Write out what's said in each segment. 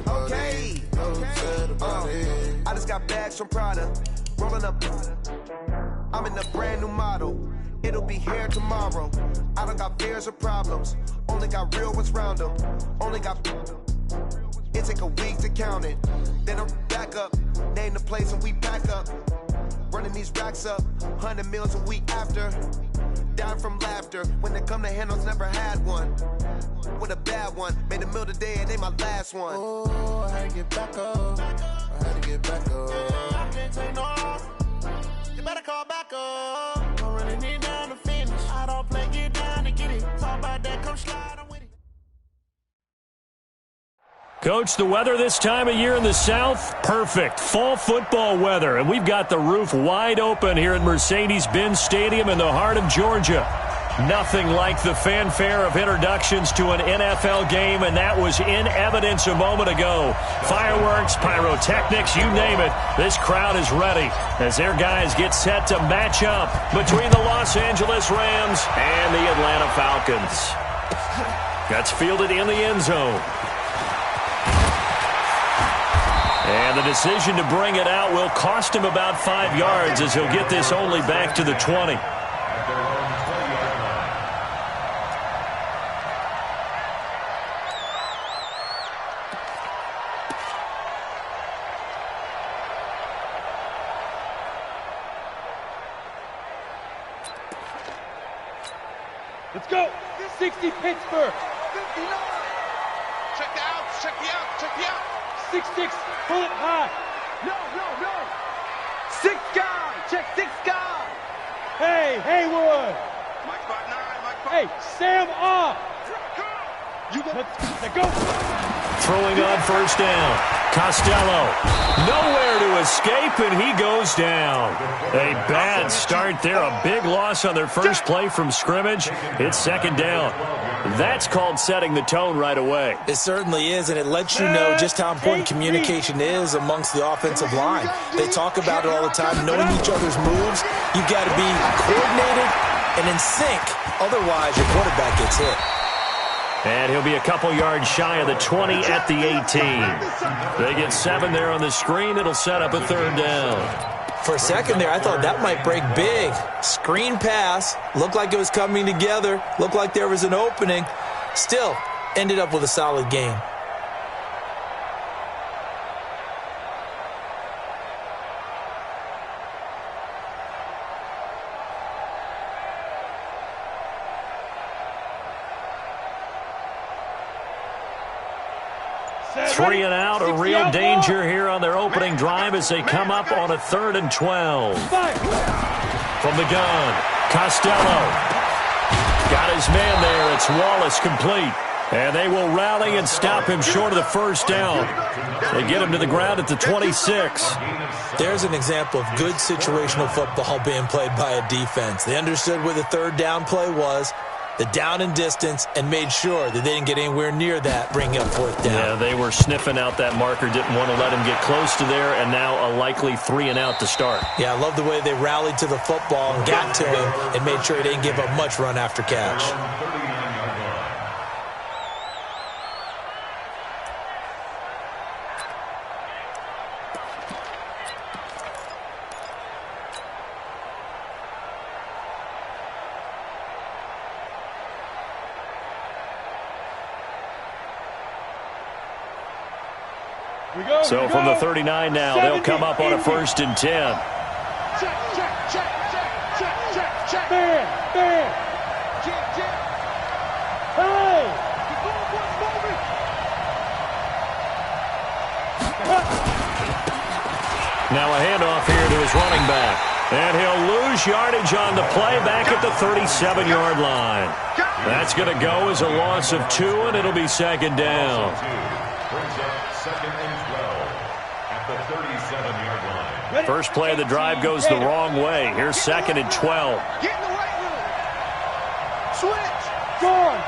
Okay. I just got bags from Prada. Rolling up. I'm in a brand new model. It'll be here tomorrow. I don't got fears or problems. Only got real ones round them. Only got. It take a week to count it. Then I'm back up. Name the place and we pack up. Running these racks up. 100 meals a week after. Down from laughter. When they come to handles, never had one. With a bad one. Made a meal today and they my last one. Oh, I had to get back up. I had to get back up. I can't take no off. You better call back up. Don't really need down to finish. I don't play, get down to get it. Talk about that, come slide, I'm with it. Coach, the weather this time of year in the South, perfect. Fall football weather, and we've got the roof wide open here at Mercedes-Benz Stadium in the heart of Georgia. Nothing like the fanfare of introductions to an NFL game, and that was in evidence a moment ago. Fireworks, pyrotechnics, you name it. This crowd is ready as their guys get set to match up between the Los Angeles Rams and the Atlanta Falcons. That's fielded in the end zone. And the decision to bring it out will cost him about 5 yards as he'll get this only back to the 20. Let's go. 60 Pittsburgh. 59. Check the out. Check the out. Check the out. 6-6. Pull it high. No. 6 guy. Check 6 guy. Hey, Haywood. Mike 5'9. Mike 5'9. Hey, Sam off. You go. Let's go. Throwing on first down. Costello. Nowhere to escape, and he goes down. A bad start there. A big loss on their first play from scrimmage. It's second down. That's called setting the tone right away. It certainly is, and it lets you know just how important communication is amongst the offensive line. They talk about it all the time, knowing each other's moves. You've got to be coordinated and in sync. Otherwise, your quarterback gets hit. And he'll be a couple yards shy of the 20 at the 18. They get 7 there on the screen. It'll set up a third down. For a second there, I thought that might break big. Screen pass. Looked like it was coming together. Looked like there was an opening. Still, ended up with a solid game. Three and out, a real danger here on their opening drive as they come up on a 3rd and 12. From the gun, Costello. Got his man there. It's Wallace complete. And they will rally and stop him short of the first down. They get him to the ground at the 26. There's an example of good situational football being played by a defense. They understood where the third down play was, the down and distance, and made sure that they didn't get anywhere near that, bringing up fourth down. Yeah, they were sniffing out that marker, didn't want to let him get close to there, and now a likely 3 and out to start. Yeah, I love the way they rallied to the football and got to him and made sure he didn't give up much run after catch. So from the 39 now, they'll come up on a 1st and 10. Check. Man. Hey. Now a handoff here to his running back. And he'll lose yardage on the play back at the 37-yard line. That's going to go as a loss of 2, and it'll be second down. First play of the drive goes the wrong way. Here's 2nd and 12. Get in the right room. Switch. Gone.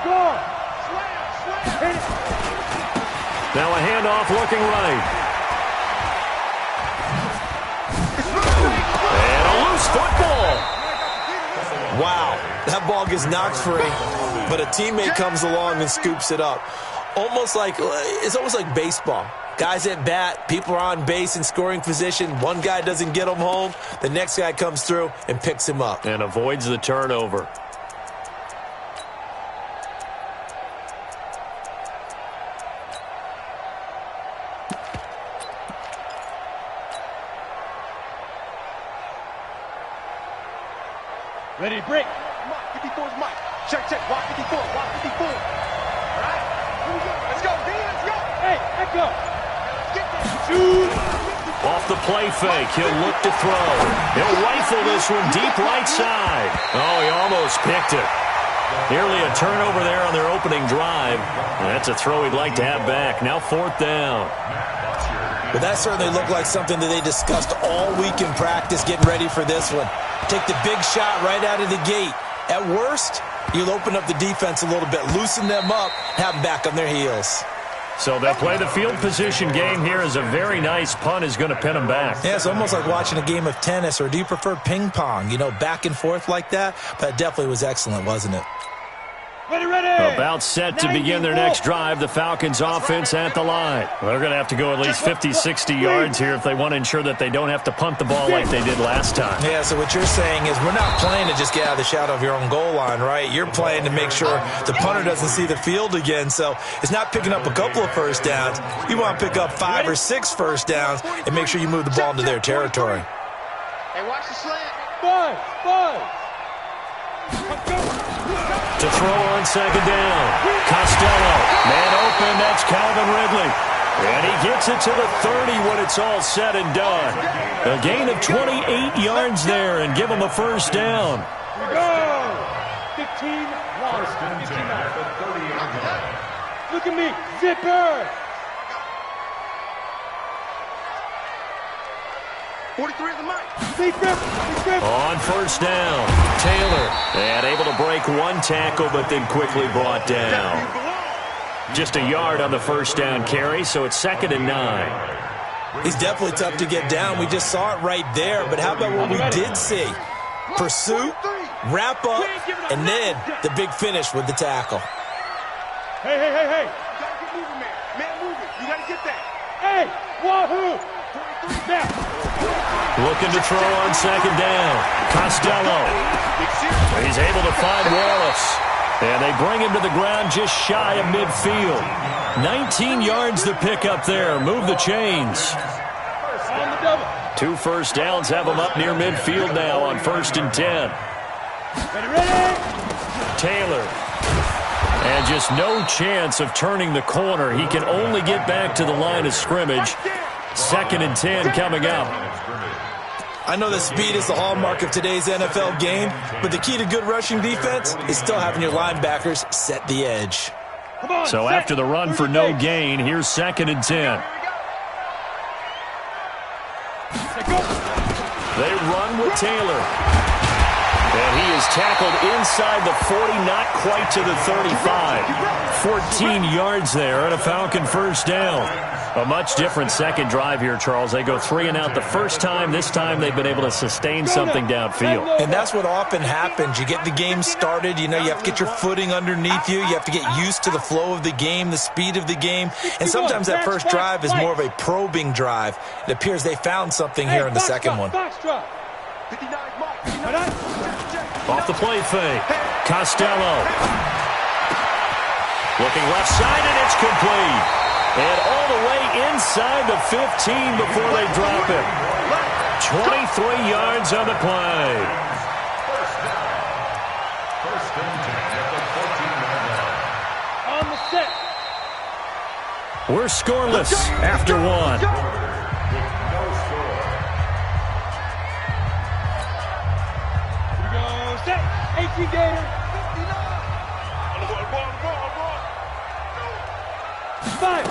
Slam. Now a handoff looking right. And a loose football. Wow, that ball gets knocked free, but a teammate comes along and scoops it up. Almost like it's almost like baseball. Guys at bat, people are on base in scoring position. One guy doesn't get him home. The next guy comes through and picks him up. And avoids the turnover. Ready to break. Mike, 54 is Mike. Check, check. Walk 54. Walk 54. All right? Here we go. Let's go, D. Let's go. Hey, echo. Let's get this. Shoot. Off the play fake, he'll look to throw. He'll rifle this one deep right side. Oh, he almost picked it. Nearly a turnover there on their opening drive. That's a throw he'd like to have back. Now 4th down. But that certainly looked like something that they discussed all week in practice getting ready for this one. Take the big shot right out of the gate. At worst, you'll open up the defense a little bit, loosen them up, have them back on their heels. So they'll play the field position game here as a very nice punt is going to pin them back. Yeah, it's almost like watching a game of tennis, or do you prefer ping pong? You know, back and forth like that? But it definitely was excellent, wasn't it? Ready, ready. About set to begin their next drive, the Falcons offense at the line. They're going to have to go at least 50, 60 yards here if they want to ensure that they don't have to punt the ball like they did last time. Yeah, so what you're saying is we're not playing to just get out of the shadow of your own goal line, right? You're playing to make sure the punter doesn't see the field again. So it's not picking up a couple of first downs. You want to pick up 5 or 6 first downs and make sure you move the ball into their territory. Hey, watch the slant. 5. To throw on 2nd down. Costello. Man open, that's Calvin Ridley. And he gets it to the 30 when it's all said and done. A gain of 28 yards there and give him a first down. Go. 15 lost. Look at me. Zipper. 43 is the mic. On 1st down, Taylor. And able to break one tackle, but then quickly brought down. Just a yard on the 1st down carry, so it's 2nd and 9. He's definitely tough to get down. We just saw it right there. But how about what we did see? Pursuit, wrap up, and then the big finish with the tackle. Hey. You gotta get moving, man. Man, moving. You gotta get that. Hey, wahoo. Now. Looking to throw on 2nd down. Costello. He's able to find Wallace. And they bring him to the ground just shy of midfield. 19 yards to pick up there. Move the chains. On the double. 2 first downs have him up near midfield now on 1st and 10. Ready. Taylor. And just no chance of turning the corner. He can only get back to the line of scrimmage. 2nd and 10 coming up. I know that speed is the hallmark of today's NFL game, but the key to good rushing defense is still having your linebackers set the edge. So after the run for no gain, here's 2nd and 10. They run with Taylor. And he is tackled inside the 40, not quite to the 35. 14 yards there and a Falcon first down. A much different second drive here, Charles. They go 3 and out the first time. This time they've been able to sustain something downfield. And that's what often happens. You get the game started. You know, you have to get your footing underneath you. You have to get used to the flow of the game, the speed of the game. And sometimes that first drive is more of a probing drive. It appears they found something here in the second one. Off the play fake. Costello. Looking left side, and it's complete. And all the way inside the 15 before they drop it. 23 yards on the play. On the set. We're scoreless after 1. Here we go. Set. 18 Gator. 5.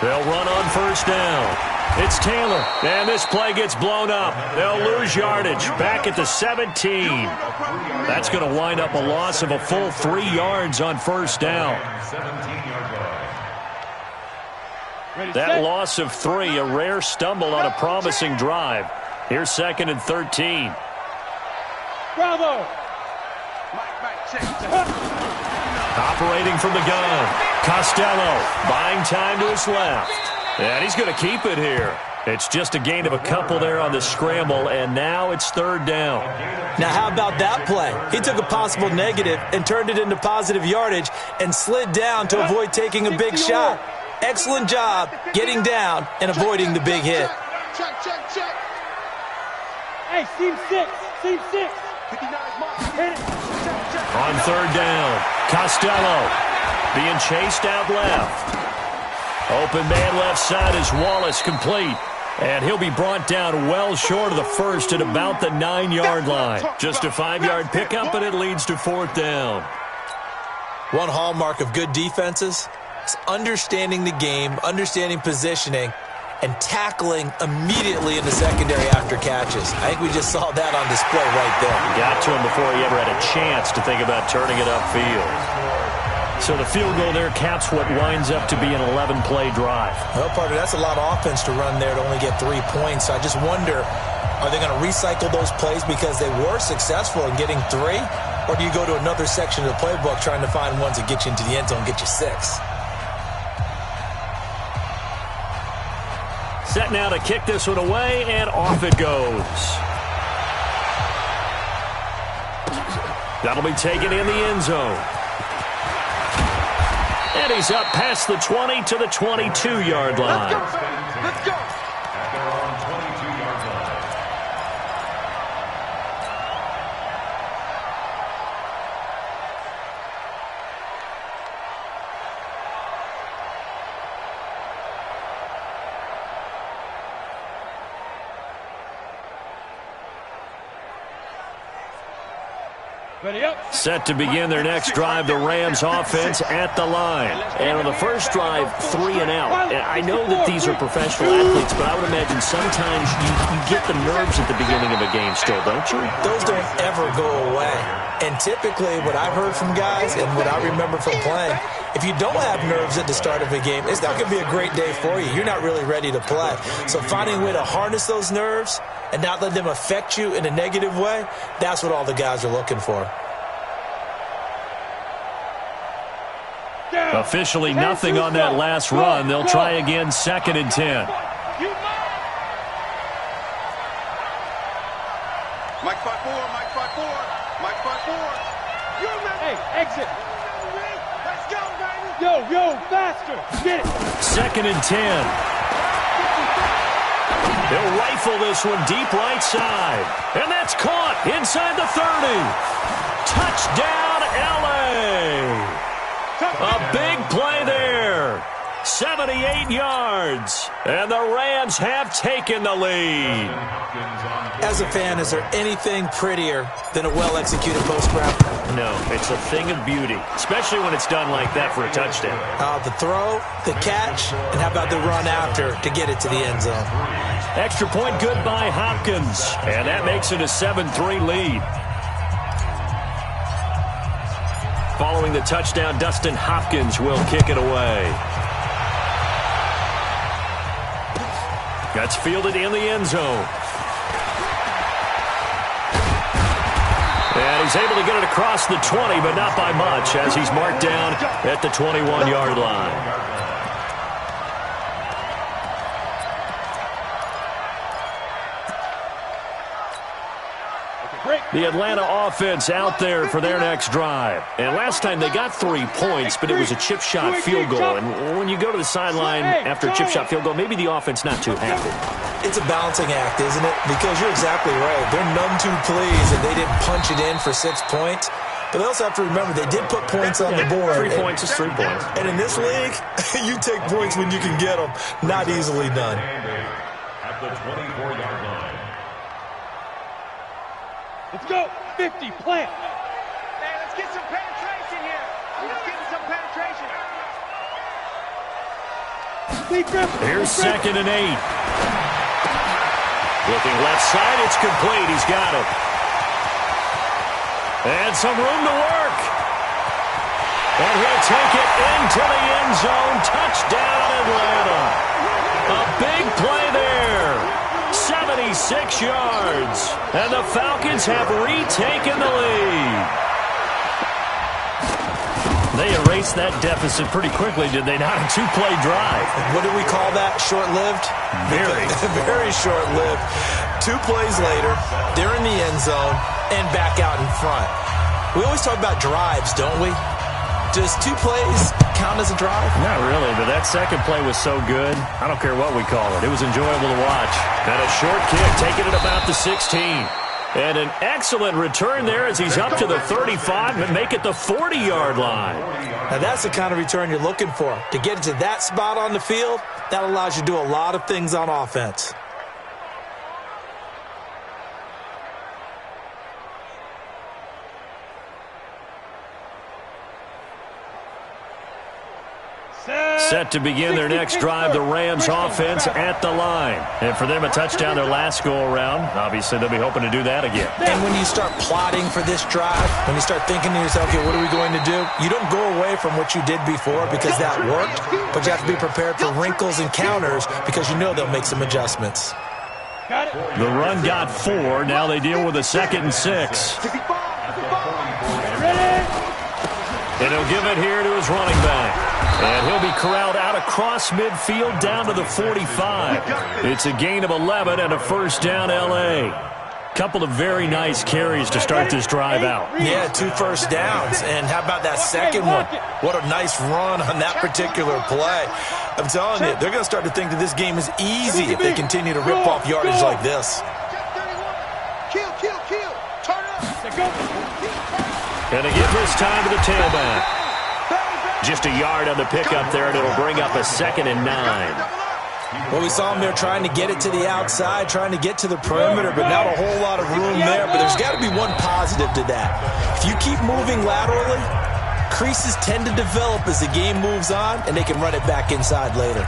They'll run on first down. It's Taylor, and this play gets blown up. They'll lose yardage back at the 17. That's going to wind up a loss of a full 3 yards on first down. That loss of 3, a rare stumble on a promising drive. Here's 2nd and 13. Bravo. Operating from the gun. Costello buying time to his left. And he's going to keep it here. It's just a gain of a couple there on the scramble, and now it's third down. Now, how about that play? He took a possible negative and turned it into positive yardage and slid down to avoid taking a big shot. Excellent job getting down and avoiding the big hit. Check. Hey, seam six. On third down, Costello being chased out left. Open man left side is Wallace, complete. And he'll be brought down well short of the first at about the 9-yard line. Just a 5-yard pickup, and it leads to fourth down. One hallmark of good defenses is understanding the game, understanding positioning, and tackling immediately in the secondary after catches. I think we just saw that on display right there. Got to him before he ever had a chance to think about turning it upfield. So the field goal there caps what winds up to be an 11-play drive. Well, partner, that's a lot of offense to run there to only get 3 points. So I just wonder, are they going to recycle those plays because they were successful in getting 3? Or do you go to another section of the playbook trying to find ones that get you into the end zone and get you 6? Set now to kick this one away, and off it goes. That'll be taken in the end zone. And he's up past the 20 to the 22-yard line. Let's go. Ready up. Set to begin their next drive, the Rams offense at the line. And on the first drive, 3 and out. And I know that these are professional athletes, but I would imagine sometimes you get the nerves at the beginning of a game still, don't you? Those don't ever go away. And typically what I've heard from guys and what I remember from playing, if you don't have nerves at the start of a game, it's not going to be a great day for you. You're not really ready to play. So finding a way to harness those nerves and not let them affect you in a negative way, that's what all the guys are looking for. Officially nothing on that last run. They'll try again, 2nd and 10. Mike 5-4. Hey, exit. Let's go, baby. Yo, faster. Get it. 2nd and 10. They'll rifle this one deep right side. And that's caught inside the 30. Touchdown, L.A. A big play there. 78 yards. And the Rams have taken the lead. As a fan, is there anything prettier than a well-executed post route? No, it's a thing of beauty, especially when it's done like that for a touchdown. The throw, the catch, and how about the run after to get it to the end zone? Extra point good by Hopkins. And that makes it a 7-3 lead. Following the touchdown, Dustin Hopkins will kick it away. Gets fielded in the end zone. And he's able to get it across the 20, but not by much, as he's marked down at the 21-yard line. The Atlanta offense out there for their next drive. And last time they got 3 points, but it was a chip shot field goal. And when you go to the sideline after a chip shot field goal, maybe the offense not too happy. It's a balancing act, isn't it? Because you're exactly right. They're none too pleased that they didn't punch it in for 6 points. But they also have to remember they did put points on the board. 3 points is 3 points. And in this league, you take points when you can get them. Not easily done. At the 24-yard line. Let's go. 50, plant. Hey, let's get some penetration here. Let's get some penetration. Here's 2nd and 8. Looking left side, it's complete. He's got it. And some room to work. And he'll take it into the end zone. Touchdown, Atlanta. A big play there. 76 yards. And the Falcons have retaken the lead. They erased that deficit pretty quickly, did they not? A two-play drive. What do we call that? Short-lived? Very. Very short-lived. 2 plays later, they're in the end zone and back out in front. We always talk about drives, don't we? Does 2 plays count as a drive? Not really, but that second play was so good. I don't care what we call it. It was enjoyable to watch. And a short kick, taking it about the 16. And an excellent return there as he's up to the 35 and make it the 40-yard line. Now that's the kind of return you're looking for. To get it to that spot on the field, that allows you to do a lot of things on offense. Set to begin their next drive, the Rams offense at the line. And for them, a touchdown their last go-around. Obviously, they'll be hoping to do that again. And when you start plotting for this drive, when you start thinking to yourself, okay, what are we going to do? You don't go away from what you did before because that worked, but you have to be prepared for wrinkles and counters because you know they'll make some adjustments. The run got 4. Now they deal with a 2nd and 6. And he'll give it here to his running back. And he'll be corralled out across midfield down to the 45. It's a gain of 11 and a first down L.A. Couple of very nice carries to start this drive out. Yeah, 2 first downs. And how about that second one? What a nice run on that particular play. I'm telling you, they're going to start to think that this game is easy if they continue to rip off yardage like this. And they give this time to the tailback. Just a yard on the pickup there, and it'll bring up a 2nd and 9. Well, we saw him there trying to get it to the outside, trying to get to the perimeter, but not a whole lot of room there. But there's got to be one positive to that. If you keep moving laterally, creases tend to develop as the game moves on, and they can run it back inside later.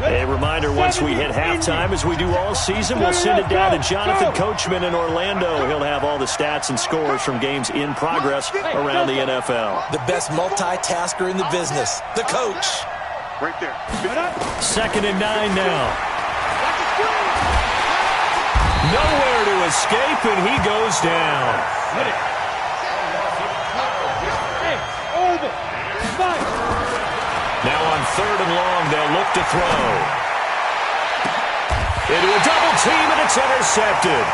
A reminder, once we hit halftime, as we do all season, we'll send it down to Jonathan Coachman in Orlando. He'll have all the stats and scores from games in progress around the NFL. The best multitasker in the business, the coach. Right there. 2nd and 9 now. Nowhere to escape, and he goes down. Now on 3rd and long, they'll look to throw. Into a double team, and it's intercepted.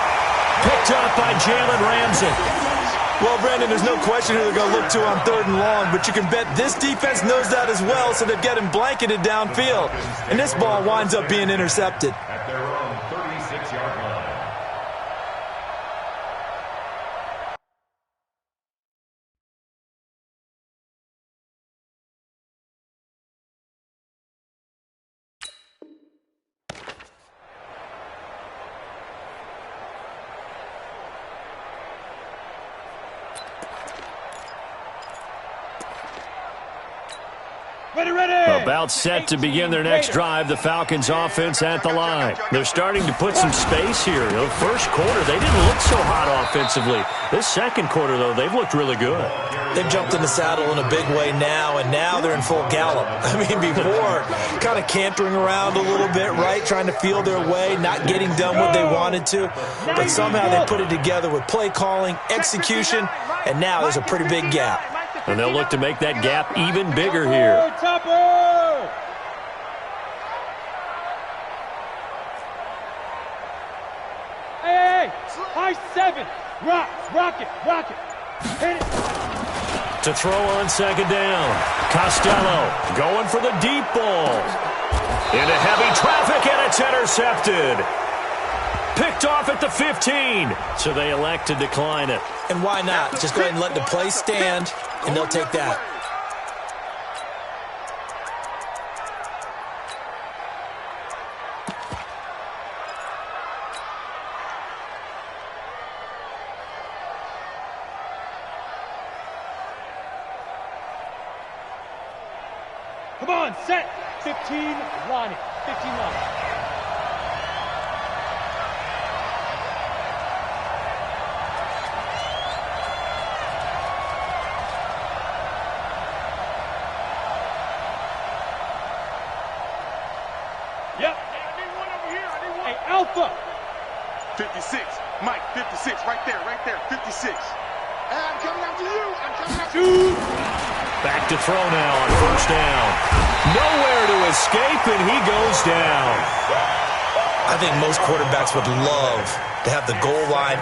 Picked up by Jalen Ramsey. Well, Brandon, there's no question who they're going to look to on 3rd and long, but you can bet this defense knows that as well, so they've got him blanketed downfield. And this ball winds up being intercepted. At their own 36-yard line. About set to begin their next drive, the Falcons offense at the line. They're starting to put some space here. The first quarter, they didn't look so hot offensively. This second quarter, though, they've looked really good. They've jumped in the saddle in a big way now, and now they're in full gallop. I mean, before, kind of cantering around a little bit, right, trying to feel their way, not getting done what they wanted to. But somehow they put it together with play calling, execution, and now there's a pretty big gap. And they'll look to make that gap even bigger here. Hey, high 7. Rock it. Hit it. To throw on 2nd down. Costello going for the deep ball. Into heavy traffic, and it's intercepted. Picked off at the 15. So they elect to decline it. And why not? Just go ahead and let the play stand, and they'll take that. Come on, set. 15, line it. 15 line it. Yep. Hey, I need one over here. Hey, Alpha. 56. Mike, 56, right there, 56. I'm coming after you. I'm coming after you. Back to throw now on first down. Nowhere to escape, and he goes down. I think most quarterbacks would love to have the goal line.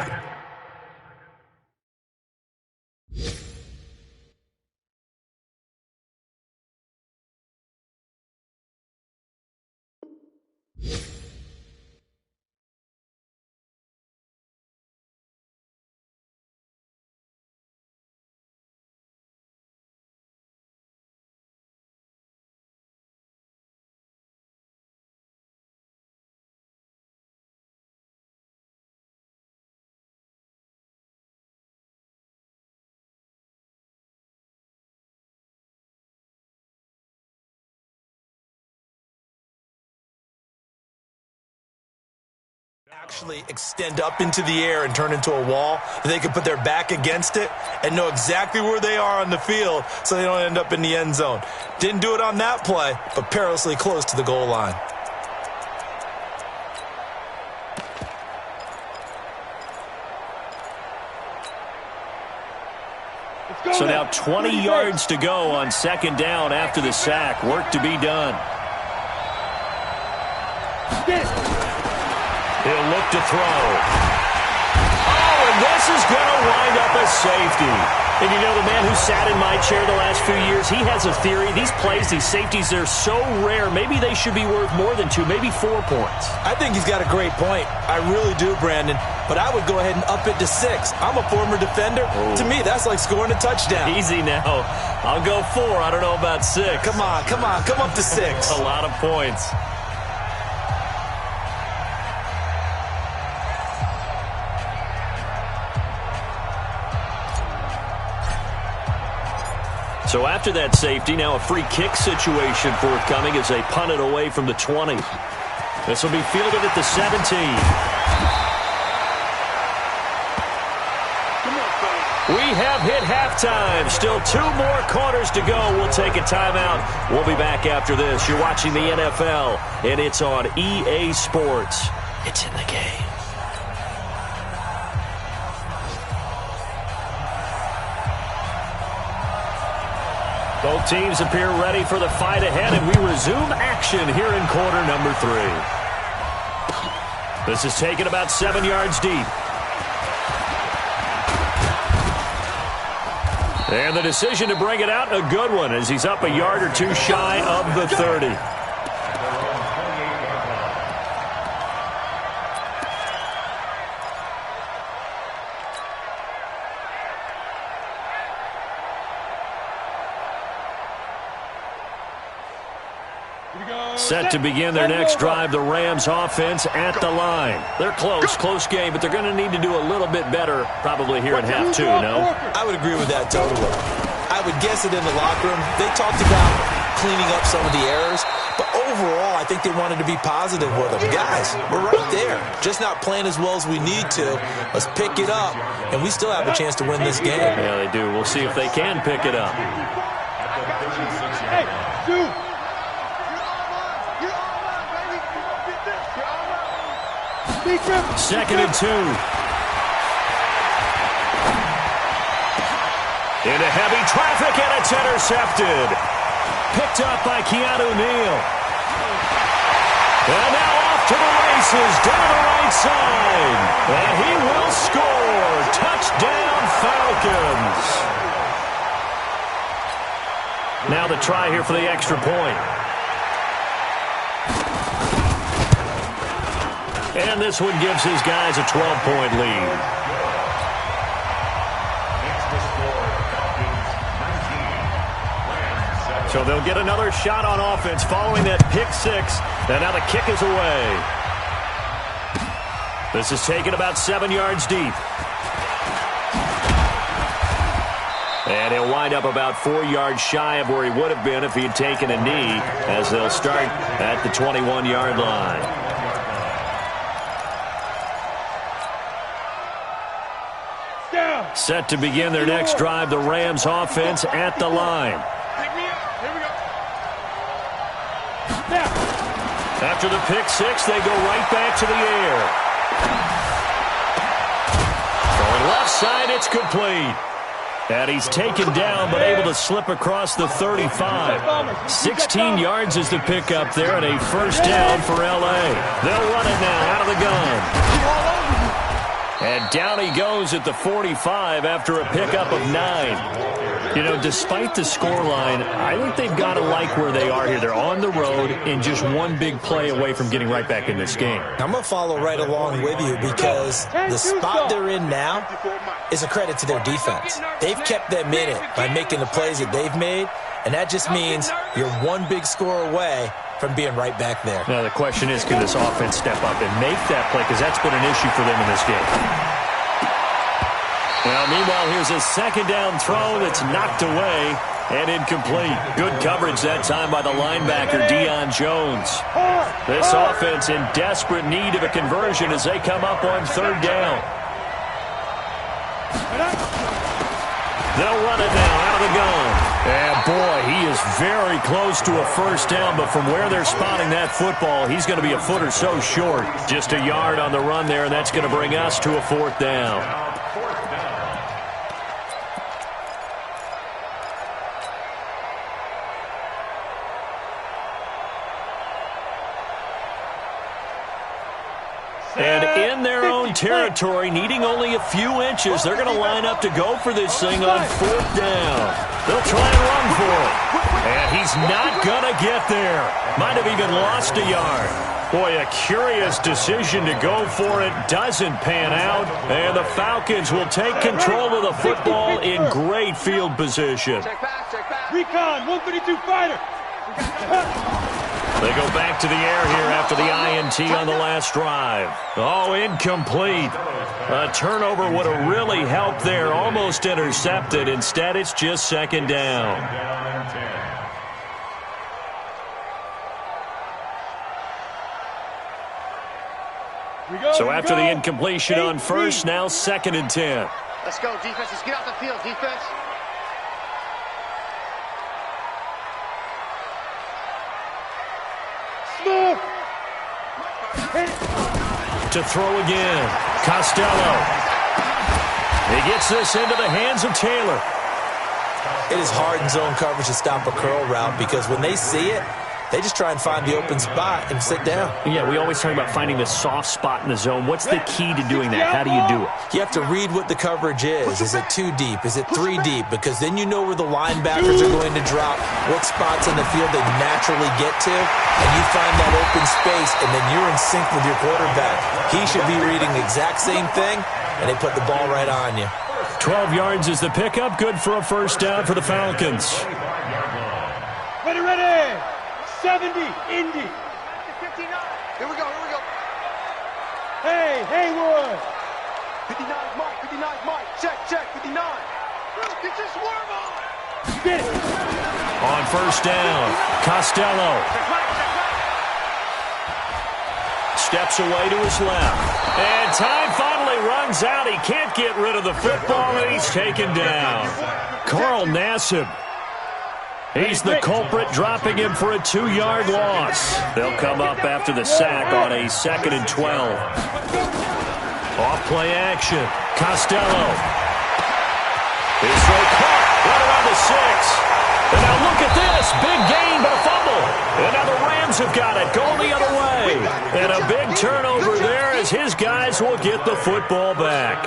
Actually extend up into the air and turn into a wall. They can put their back against it and know exactly where they are on the field so they don't end up in the end zone. Didn't do it on that play, but perilously close to the goal line. So now 20 yards to go on second down after the sack. Work to be done. He'll look to throw. Oh, and this is going to wind up a safety. And you know, the man who sat in my chair the last few years, he has a theory. These plays, these safeties, they're so rare. Maybe they should be worth more than 2, maybe 4 points. I think he's got a great point. I really do, Brandon. But I would go ahead and up it to 6. I'm a former defender. Ooh. To me, that's like scoring a touchdown. Easy now. I'll go 4. I don't know about 6. Come on. Come up to 6. A lot of points. So after that safety, now a free kick situation forthcoming as they punt it away from the 20. This will be fielded at the 17. We have hit halftime. Still 2 more quarters to go. We'll take a timeout. We'll be back after this. You're watching the NFL, and it's on EA Sports. It's in the game. Both teams appear ready for the fight ahead, and we resume action here in quarter number 3. This is taken about 7 yards deep. And the decision to bring it out, a good one, as he's up a yard or 2 shy of the 30. Set to begin their next drive, the Rams offense at the line. They're close game, but they're going to need to do a little bit better probably here in half 2, no? I would agree with that totally. I would guess it in the locker room. They talked about cleaning up some of the errors, but overall I think they wanted to be positive with them. Guys, we're right there, just not playing as well as we need to. Let's pick it up, and we still have a chance to win this game. Yeah, they do. We'll see if they can pick it up. Hey, dude. Second and 2. Into heavy traffic, and it's intercepted. Picked up by Keanu Neal. And now off to the races down the right side. And he will score. Touchdown, Falcons. Now the try here for the extra point. And this one gives his guys a 12-point lead. So they'll get another shot on offense following that pick 6. And now the kick is away. This is taken about 7 yards deep. And he'll wind up about 4 yards shy of where he would have been if he had taken a knee, as they'll start at the 21-yard line. Set to begin their next drive, the Rams offense at the line. After the pick 6, they go right back to the air. inside. It's complete. And he's taken down but able to slip across the 35. 16 yards is the pickup there and a first down for L.A. They'll run it now out of the gun. And down he goes at the 45 after a pickup of 9. You know, despite the scoreline, I think they've got to like where they are here. They're on the road and just one big play away from getting right back in this game. I'm going to follow right along with you because the spot they're in now is a credit to their defense. They've kept them in it by making the plays that they've made, and that just means you're one big score away from being right back there. Now the question is, can this offense step up and make that play, because that's been an issue for them in this game. Well, meanwhile, here's a second down throw that's knocked away and incomplete. Good coverage that time by the linebacker, Deion Jones. This offense in desperate need of a conversion as they come up on third down. They'll run it now out of the gun. And boy, he is very close to a first down, but from where they're spotting that football, he's going to be a foot or so short. Just a yard on the run there, and that's going to bring us to a fourth down. And in their own territory, needing only a few inches, they're going to line up to go for this thing on fourth down. They'll try and run for it. And he's not going to get there. Might have even lost a yard. Boy, a curious decision to go for it. Doesn't pan out. And the Falcons will take control of the football in great field position. Recon, 132 fighter. They go back to the air here after the INT on the last drive. Oh, incomplete. A turnover would have really helped there. Almost intercepted. Instead, it's just second down. So after the incompletion on first, now second and 10. Let's go, defense. Let's get out the field, defense. To throw again. Costello. He gets this into the hands of Taylor. It is hard in zone coverage to stop a curl route because when they see it, they just try and find the open spot and sit down. Yeah, we always talk about finding the soft spot in the zone. What's the key to doing that? How do you do it? You have to read what the coverage is. Is it 2 deep? Is it 3 deep? Because then you know where the linebackers are going to drop, what spots in the field they naturally get to, and you find that open space, and then you're in sync with your quarterback. He should be reading the exact same thing, and they put the ball right on you. 12 yards is the pickup. Good for a first down for the Falcons. Ready, ready. 70, Indy. 59. Here we go, here we go. Hey, Haywood. 59, Mike, 59, Mike. Check, 59. Get your swerve on. Get it. On first down, Costello. Steps away to his left. And time finally runs out. He can't get rid of the football, and he's taken down. Carl Nassib. He's the culprit, dropping him for a 2-yard loss. They'll come up after the sack on a 2nd and 12. Off play action. Costello. His throw caught right around the 6. And now look at this. Big gain, but a fumble. And now the Rams have got it. Going the other way. And a big turnover there as his guys will get the football back.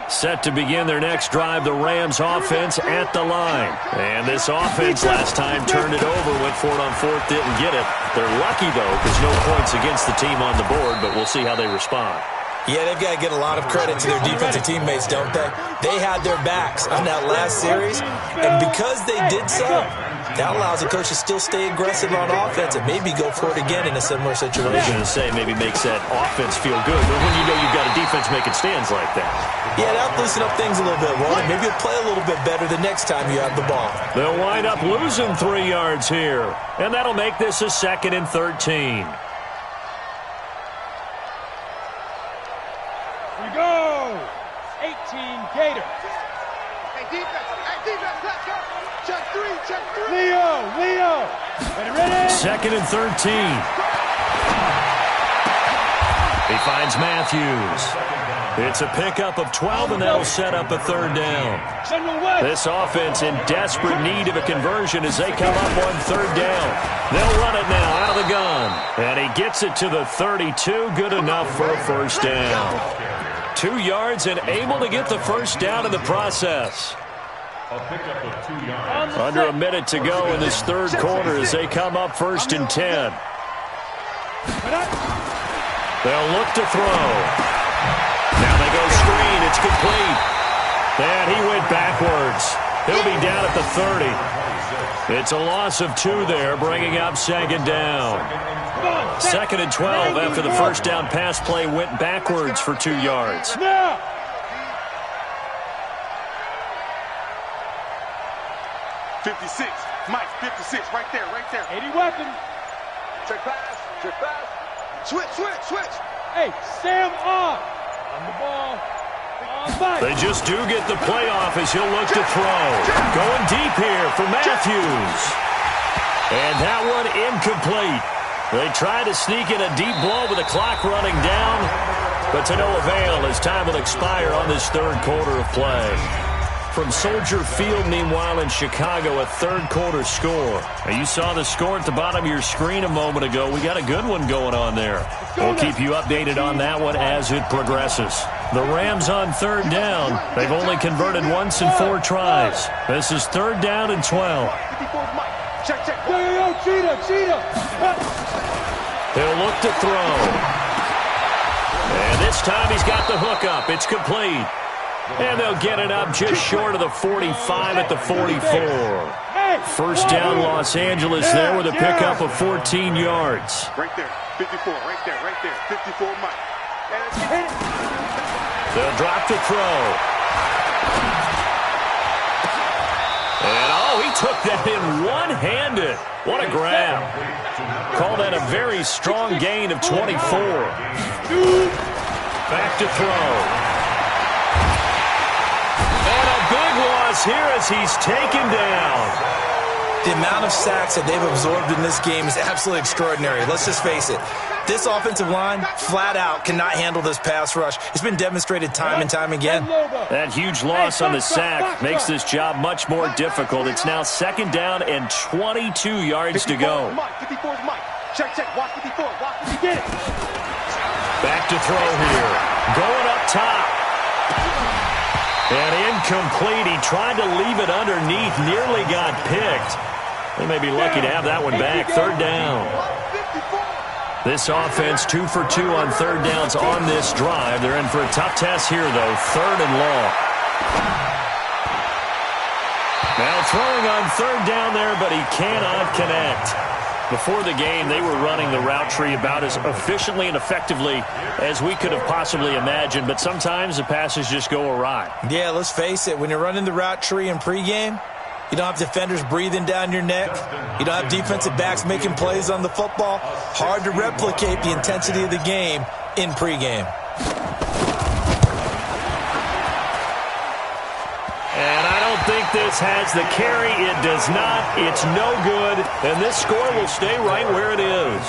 Set to begin their next drive, the Rams offense at the line. And this offense last time turned it over, went for it on fourth, didn't get it. They're lucky, though, because no points against the team on the board, but we'll see how they respond. Yeah, they've got to get a lot of credit to their defensive teammates, don't they? They had their backs on that last series, and because they did so, that allows the coach to still stay aggressive on offense and maybe go for it again in a similar situation. I was going to say, maybe makes that offense feel good, but when you know you've got a defense making stands like that. Yeah, that'll loosen up things a little bit, won't it? Maybe you'll play a little bit better the next time you have the ball. They'll wind up losing 3 yards here, and that'll make this a 2nd and 13. Go! 18 Gators. Hey, defense, let's go. check three. Leo. Ready? 2nd and 13. He finds Matthews. It's a pickup of 12, and that'll set up a 3rd down. This offense in desperate need of a conversion as they come up on 3rd down. They'll run it now out of the gun. And he gets it to the 32. Good enough for a 1st down. 2 yards and able to get the 1st down in the process. A pickup of 2 yards. Under a minute to go in this 3rd quarter as they come up 1st and 10. They'll look to throw. Now they go screen. It's complete. And he went backwards. He'll be down at the 30. It's a loss of 2 there, bringing up 2nd down. 2nd and 12 after the 1st down pass play went backwards for 2 yards. 56. Mike, 56. Right there. 80 weapon. Check pass. Switch. Hey, Sam on the ball. They just do get the playoff as he'll look to throw. Going deep here for Matthews. And that one incomplete. They try to sneak in a deep blow with the clock running down, but to no avail as time will expire on this 3rd quarter of play. From Soldier Field, meanwhile, in Chicago, a 3rd quarter score. Now, you saw the score at the bottom of your screen a moment ago. We got a good one going on there. We'll keep you updated on that one as it progresses. The Rams on 3rd down. They've only converted once in 4 tries. This is 3rd down and 12. Check. Yo, cheetah. He'll look to throw. And this time he's got the hook up. It's complete. And they'll get it up just short of the 45 at the 44. 1st down Los Angeles there with a pickup of 14 yards. Right there. 54. Right there. 54 Mike. They'll drop to throw. And he took that in one-handed. What a grab. Call that a very strong gain of 24. Back to throw. Here as he's taken down. The amount of sacks that they've absorbed in this game is absolutely extraordinary. Let's just face it. This offensive line, flat out, cannot handle this pass rush. It's been demonstrated time and time again. That huge loss on the sack makes this job much more difficult. It's now 2nd down and 22 yards to go. 54 is Mike. Check. Watch 54. Get it. Back to throw here. Going up top. And incomplete. He tried to leave it underneath. Nearly got picked. They may be lucky to have that one back. 3rd down. This offense 2 for 2 on 3rd downs on this drive. They're in for a tough test here, though. 3rd and long. Now throwing on 3rd down there, but he cannot connect. Before the game, they were running the route tree about as efficiently and effectively as we could have possibly imagined, but sometimes the passes just go awry. Yeah, let's face it. When you're running the route tree in pregame, you don't have defenders breathing down your neck. You don't have defensive backs making plays on the football. Hard to replicate the intensity of the game in pregame. I think this has the carry. It does not. It's no good. And this score will stay right where it is.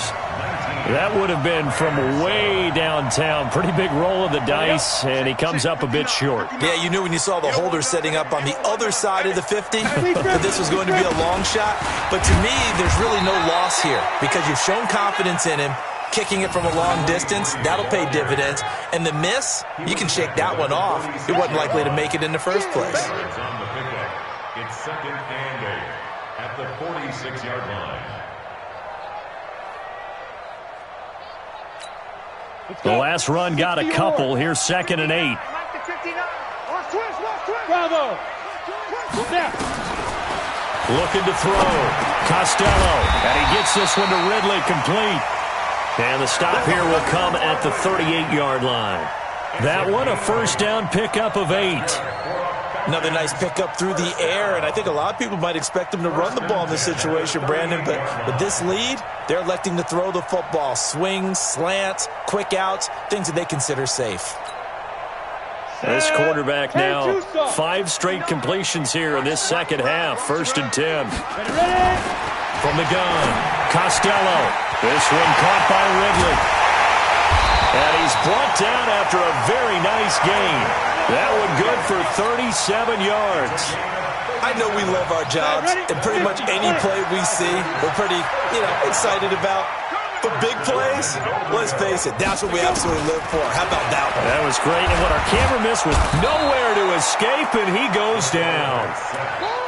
That would have been from way downtown. Pretty big roll of the dice, and he comes up a bit short. Yeah, you knew when you saw the holder setting up on the other side of the 50 that this was going to be a long shot. But to me, there's really no loss here because you've shown confidence in him. Kicking it from a long distance, that'll pay dividends. And the miss, you can shake that one off. It wasn't likely to make it in the first place. It's 2nd and 8 at the 46-yard line. The last run got a couple. Here's 2nd and 8. Bravo. Looking to throw. Costello. And he gets this one to Ridley complete. And the stop here will come at the 38-yard line. That one a 1st down pickup of 8. Another nice pickup through the air, and I think a lot of people might expect him to run the ball in this situation, Brandon, but with this lead, they're electing to throw the football. Swings, slants, quick outs, things that they consider safe. This quarterback now 5 straight completions here in this second half. 1st and 10. From the gun, Costello. This one caught by Ridley. And he's brought down after a very nice gain. That one good for 37 yards. I know we love our jobs, and pretty much any play we see, we're pretty, excited about. But big plays, let's face it, that's what we absolutely live for. How about that one? That was great, and what our camera missed was nowhere to escape, and he goes down.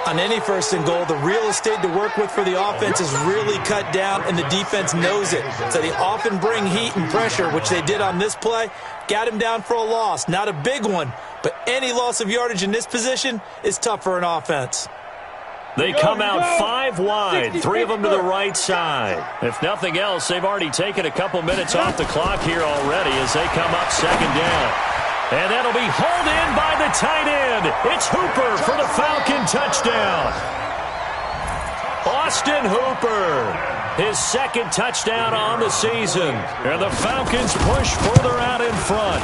On any 1st and goal, the real estate to work with for the offense is really cut down, and the defense knows it. So they often bring heat and pressure, which they did on this play. Got him down for a loss. Not a big one, but any loss of yardage in this position is tough for an offense. They come out 5 wide, 3 of them to the right side. If nothing else, they've already taken a couple minutes off the clock here already as they come up 2nd down. And that'll be hauled in by the tight end. It's Hooper for the Falcon touchdown. Austin Hooper, his 2nd touchdown on the season. And the Falcons push further out in front.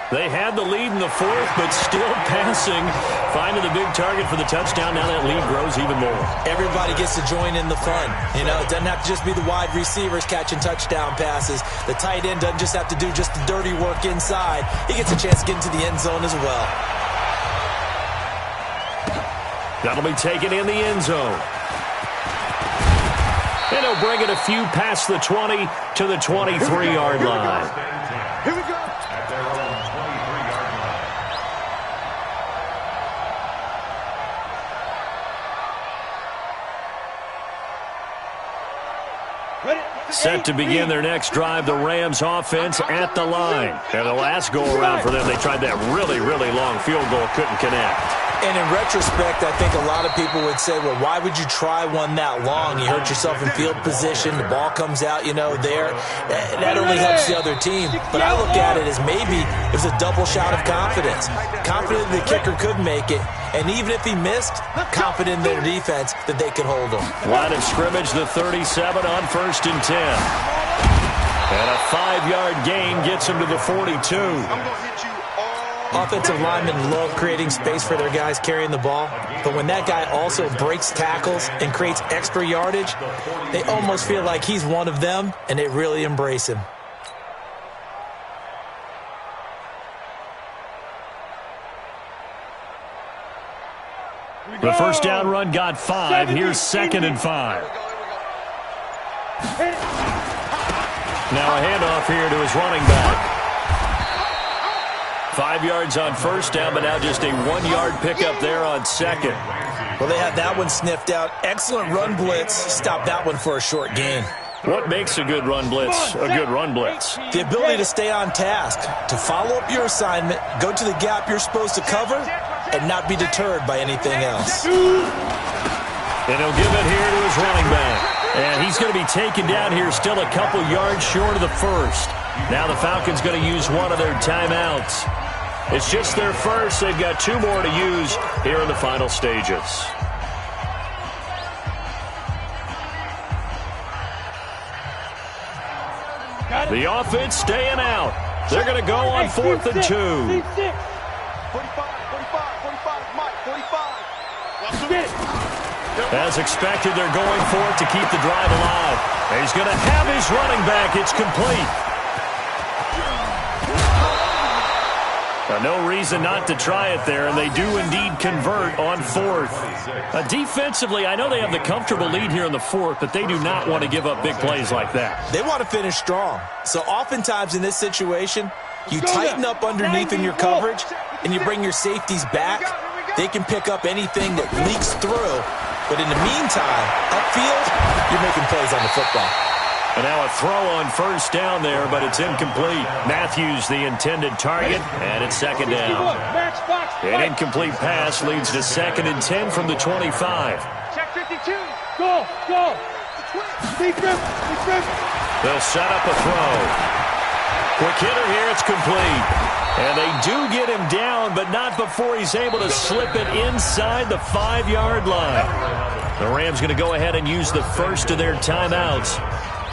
They had the lead in the 4th, but still passing. Finding the big target for the touchdown. Now that lead grows even more. Everybody gets to join in the fun. It doesn't have to just be the wide receivers catching touchdown passes. The tight end doesn't just have to do just the dirty work inside. He gets a chance to get into the end zone as well. That'll be taken in the end zone. And he'll bring it a few past the 20 to the 23-yard line. Here we go. At their own 23-yard line. Set to begin their next drive, the Rams offense at the line. And the last go-around for them, they tried that really, really long field goal, couldn't connect. And in retrospect, I think a lot of people would say, well, why would you try one that long? You hurt yourself in field position. The ball comes out, there. That only helps the other team. But I look at it as maybe it was a double shot of confidence. Confident the kicker could make it. And even if he missed, confident in their defense that they could hold him. Line of scrimmage, the 37 on 1st and 10. And a 5-yard gain gets him to the 42. Offensive linemen love creating space for their guys carrying the ball, but when that guy also breaks tackles and creates extra yardage, they almost feel like he's one of them, and they really embrace him. The first down run got 5. Here's 2nd and 5. Now a handoff here to his running back. 5 yards on 1st down, but now just a 1-yard pickup there on 2nd. Well, they had that one sniffed out. Excellent run blitz. Stop that one for a short gain. What makes a good run blitz a good run blitz? The ability to stay on task, to follow up your assignment, go to the gap you're supposed to cover, and not be deterred by anything else. And he'll give it here to his running back. And he's going to be taken down here still a couple yards short of the 1st. Now the Falcons going to use one of their timeouts. It's just their first. They've got 2 more to use here in the final stages. The offense staying out. They're going to go on 4th and 2. 45, 45, 45, Mike, 45. As expected, they're going for it to keep the drive alive. And he's going to have his running back. It's complete. No reason not to try it there, and they do indeed convert on 4th. Defensively, I know they have the comfortable lead here in the 4th, but they do not want to give up big plays like that. They want to finish strong. So oftentimes in this situation, you tighten up underneath in your coverage, and you bring your safeties back. They can pick up anything that leaks through. But in the meantime, upfield, you're making plays on the football. And now a throw on 1st down there, but it's incomplete. Matthews, the intended target, and it's 2nd down. An incomplete pass leads to 2nd and 10 from the 25. Check 52. Go, go. They'll set up a throw. Quick hitter here, it's complete. And they do get him down, but not before he's able to slip it inside the 5-yard line. The Rams going to go ahead and use the first of their timeouts,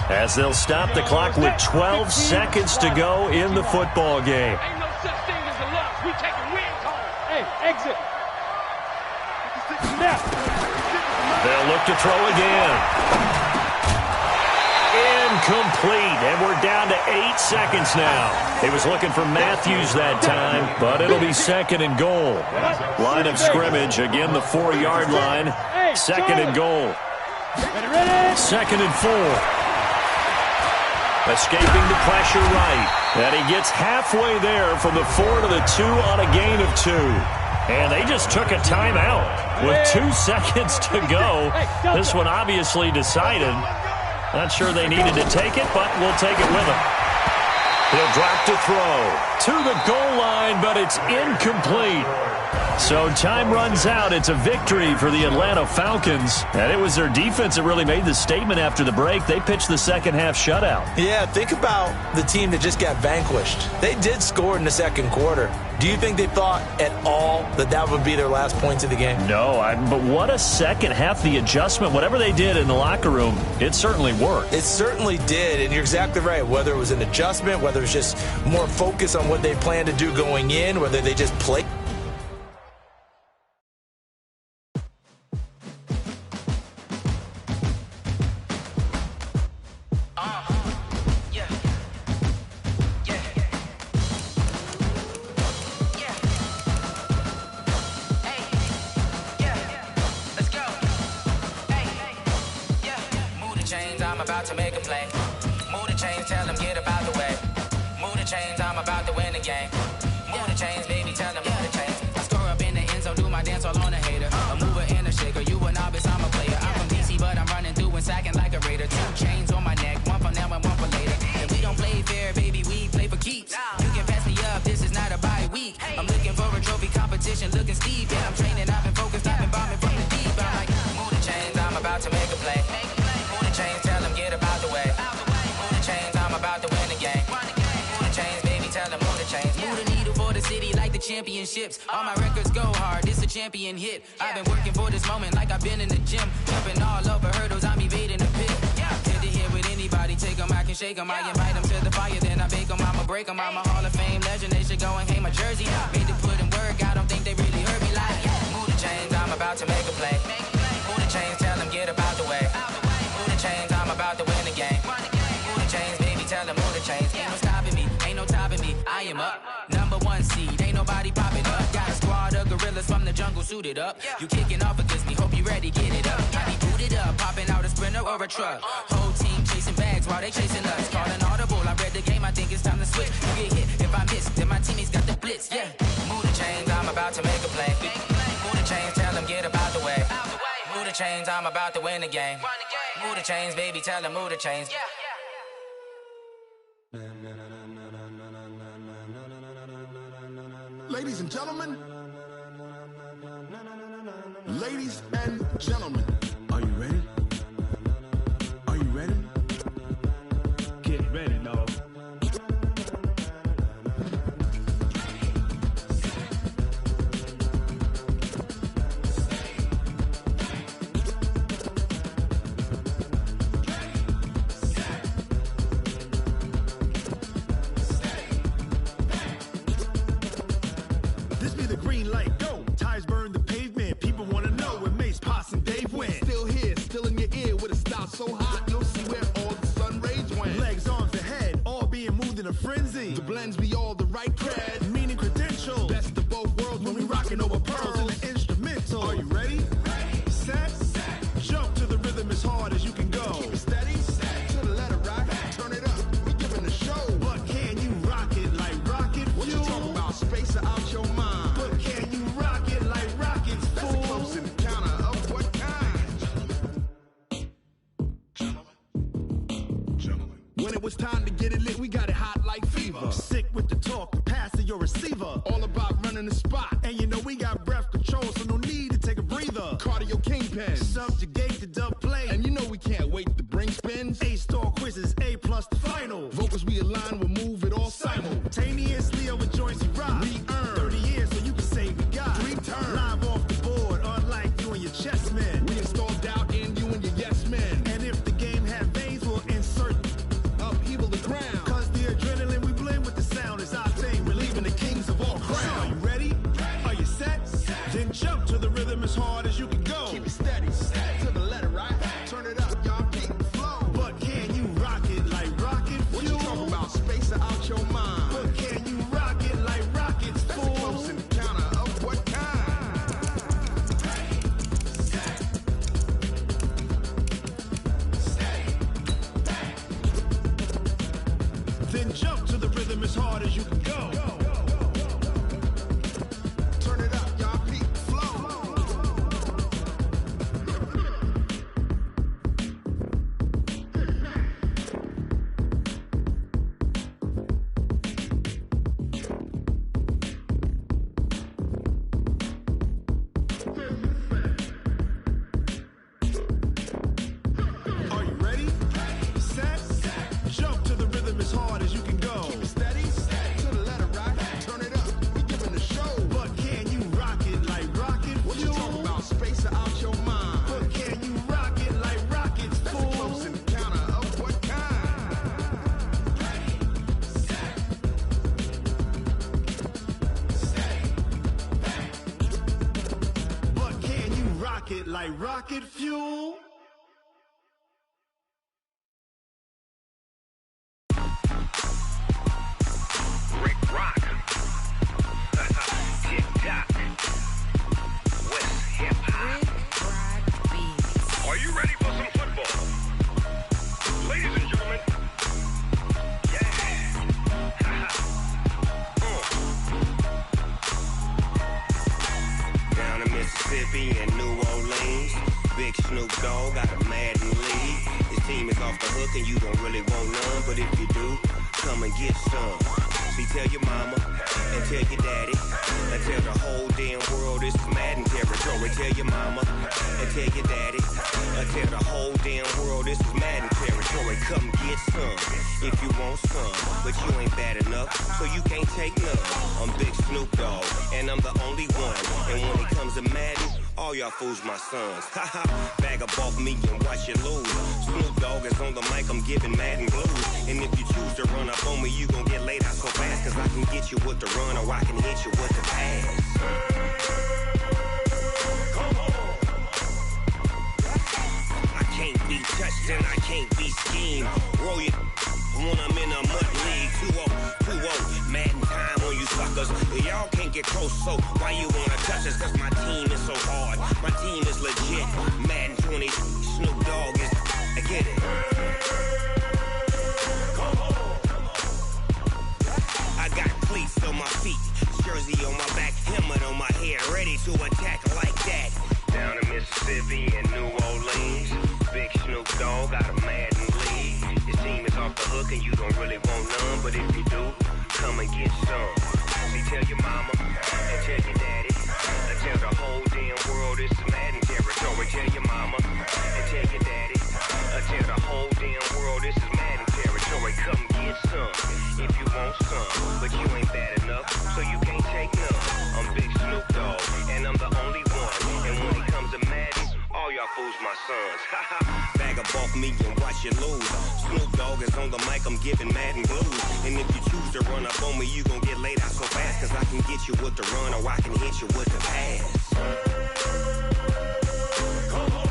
as they'll stop the clock with 12 seconds to go in the football game. Ain't no such thing as a loss. We taking Exit. Snap. They'll look to throw again. Incomplete, and we're down to 8 seconds now. He was looking for Matthews that time, but it'll be 2nd and goal. Line of scrimmage, again the 4-yard line. 2nd and goal. 2nd and 4. Escaping the pressure right. And he gets halfway there from the 4 to the 2 on a gain of 2. And they just took a timeout with 2 seconds to go. This one obviously decided. Not sure they needed to take it, but we'll take it with them. He'll drop to throw to the goal line, but it's incomplete. So time runs out. It's a victory for the Atlanta Falcons. And it was their defense that really made the statement after the break. They pitched the second-half shutout. Yeah, think about the team that just got vanquished. They did score in the second quarter. Do you think they thought at all that that would be their last points of the game? No, but what a second half. The adjustment, whatever they did in the locker room, it certainly worked. It certainly did, and you're exactly right. Whether it was an adjustment, whether it was just more focus on what they planned to do going in, whether they just played. Championships, all my records go hard, it's a champion hit. I've been working for this moment like I've been in the gym. Jumping all over hurdles, I'm evading the pit. Tend to hear with anybody, take them, I can shake them. I invite them to the fire, then I bake them, I'ma break them. I'm a Hall of Fame legend, they should go and hang my jersey. Made to put in work, I don't think they really heard me like, move the chains, I'm about to make a play. Move the chains, tell them get up out the way. Move the chains, I'm about to win the game. Move the chains, baby, tell them move the chains. Ain't no stopping me, ain't no topping me, I am up. Number 1 seed, ain't nobody popping up. Got a squad of gorillas from the jungle suited up. You kicking off against me, hope you ready, get it up. I be booted up, popping out a Sprinter or a truck. Whole team chasing bags while they chasing us. Calling audible, I read the game, I think it's time to switch. You get hit, if I miss, then my teammates got the blitz, yeah. Move the chains, I'm about to make a play. Move the chains, tell them get up out the way. Move the chains, I'm about to win the game. Move the chains, baby, tell them move the chains. Ladies and gentlemen, ladies and gentlemen, are you ready? Are you ready? Get ready, dog. So hot, you'll see where all the sun rays went. Legs, arms, the head, all being moved in a frenzy. The blends be all the right cred, meaning credentials. Best of both worlds when we rockin' over pearls in the instrumental. Are you ready? Ready. Set. Jump to the rhythm as hard as you can go. Keep it steady. To the letter right. Turn it up. We giving the show. But can you rock it like rocket fuel? What you talking about? Space out your mind. But can you rock it like rockets, fool? That's a close encounter of what kind? When it was time to get it lit, we got it hot like fever. Sick with the talk, pass to your receiver. All about running the spot. And you know we got breath control, so no need to take a breather. Cardio kingpin, subjugate the dub play. And you know we can't wait to bring spins. A-star quizzes, A+ the final. Vocals we align, we'll move it all simultaneously over joints we rock. We earn 30 years so you can say we got 3 turns. Live off the board, unlike you and your chess men. We install doubt in you and your yes men. And if the game had veins, we'll insert upheaval the ground. Cause the adrenaline we blend with the sound is our thing. Relieving the kings of all crowns. Are you ready? Are you set? Jump to the rhythm as hard as you can go. Turn it up, y'all. Peak flow. Are you ready? Set. Jump to the rhythm as hard as you can go. Keep it steady. To the letter, right? Turn it up. We giving the show. But can you rock it like rocket? What you talking about? Space out your mind. But can you rock it like rockets, fool? That's a close encounter of what kind? But can you rock it like rocket fuel? Rick Rock. Tick-tock. West hip-hop. Are you ready for some football? Ladies and gentlemen. Yeah. Down in Mississippi and New Orleans, Big Snoop Dogg got a Madden lead. His team is off the hook and you don't really want none, but if you do, come and get some. See, tell your mama and tell your daddy and tell the whole damn world this is Madden territory. Tell your mama and tell your daddy and tell the whole damn world this is Madden territory. Come get some if you want some, but you ain't bad enough, so you can't take none. I'm Big Snoop Dogg and I'm the only one, and when it comes to Madden, all y'all fools my sons. Haha, bag up off me and watch you lose. Snoop Dogg is on the mic, I'm giving Madden blues. And if you choose to run up on me, you gon' get laid out so fast, cause I can get you with the run or I can hit you with the pass. Come on. I can't be touched and I can't be schemed. Roll you when I'm in a mud league. 2-0, Madden time on you suckers. Y'all can't get close, so why you wanna touch us? Cause my team is so hard, my team is legit. Madden 20, Snoop Dogg is, I get it. Come on. I got cleats on my feet, jersey on my back, helmet on my head, ready to attack like that. Down in Mississippi and New Orleans, Big Snoop Dogg got a Madden lead. His team is off the hook and you don't really want none, but if you do, come and get some. See, tell your mama and tell your daddy and tell the whole damn world this is Madden territory. Tell your mama and tell your daddy and tell the whole damn world this is Madden territory. Come get some if you want some, but you ain't bad enough, so you can't take none. I'm Big Snoop Dogg and I'm the only one, and when it comes to Madden, all y'all fools my sons. Bag up off me and watch you lose. Snoop Dogg is on the mic, I'm giving Madden blues. And if you choose to run up on me, you gon' get laid out so fast, cause I can get you with the run or I can hit you with the pass. Come on.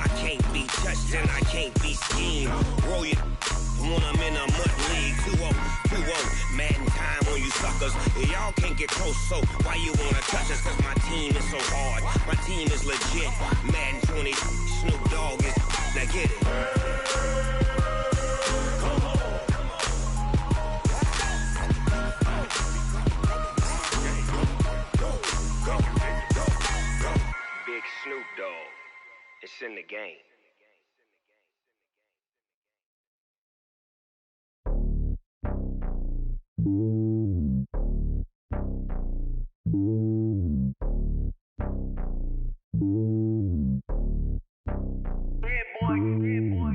I can't be touched and I can't be schemed. Roll you when I'm in a mud league. 2-0, Madden time on you suckers. Y'all can't get close, so why you wanna touch us? Cause my team is so hard, my team is legit. Madden 20, Snoop Dogg is, now get it. Come on. Go. Big Snoop Dogg, it's in the game.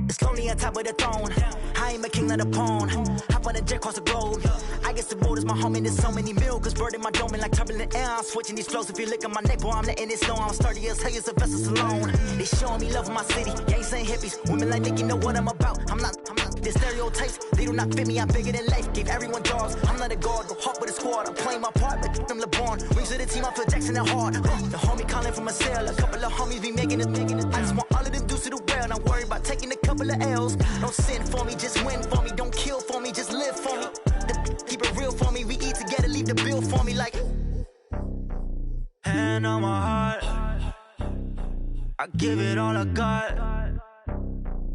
It's lonely on top of the throne. I ain't a king of the pawn. Hop on a jet across the globe. I guess the road is my home and there's so many milkers burning my dome like turbulent air. I'm switching these flows. If you look at my neck, boy, I'm letting it snow. I'm sturdy as hell, Sylvester Stallone. They showing me love in my city. Gangs ain't hippies. Women like Nicki know what I'm about. I'm not. The stereotypes, they do not fit me. I'm bigger than life. Gave everyone jobs. I'm not a guard. Go hard with a squad. I'm playing my part like them LeBron. Rings to the team. I feel Jackson and hard. The homie calling from a cell. A couple of homies be making it. I just want all of them dudes to do well. Not worry about taking a couple of L's. Don't sin for me, just win for me. Don't kill for me, just live for me. Keep it real for me. We eat together, leave the bill for me like. Hand on my heart, I give it all I got.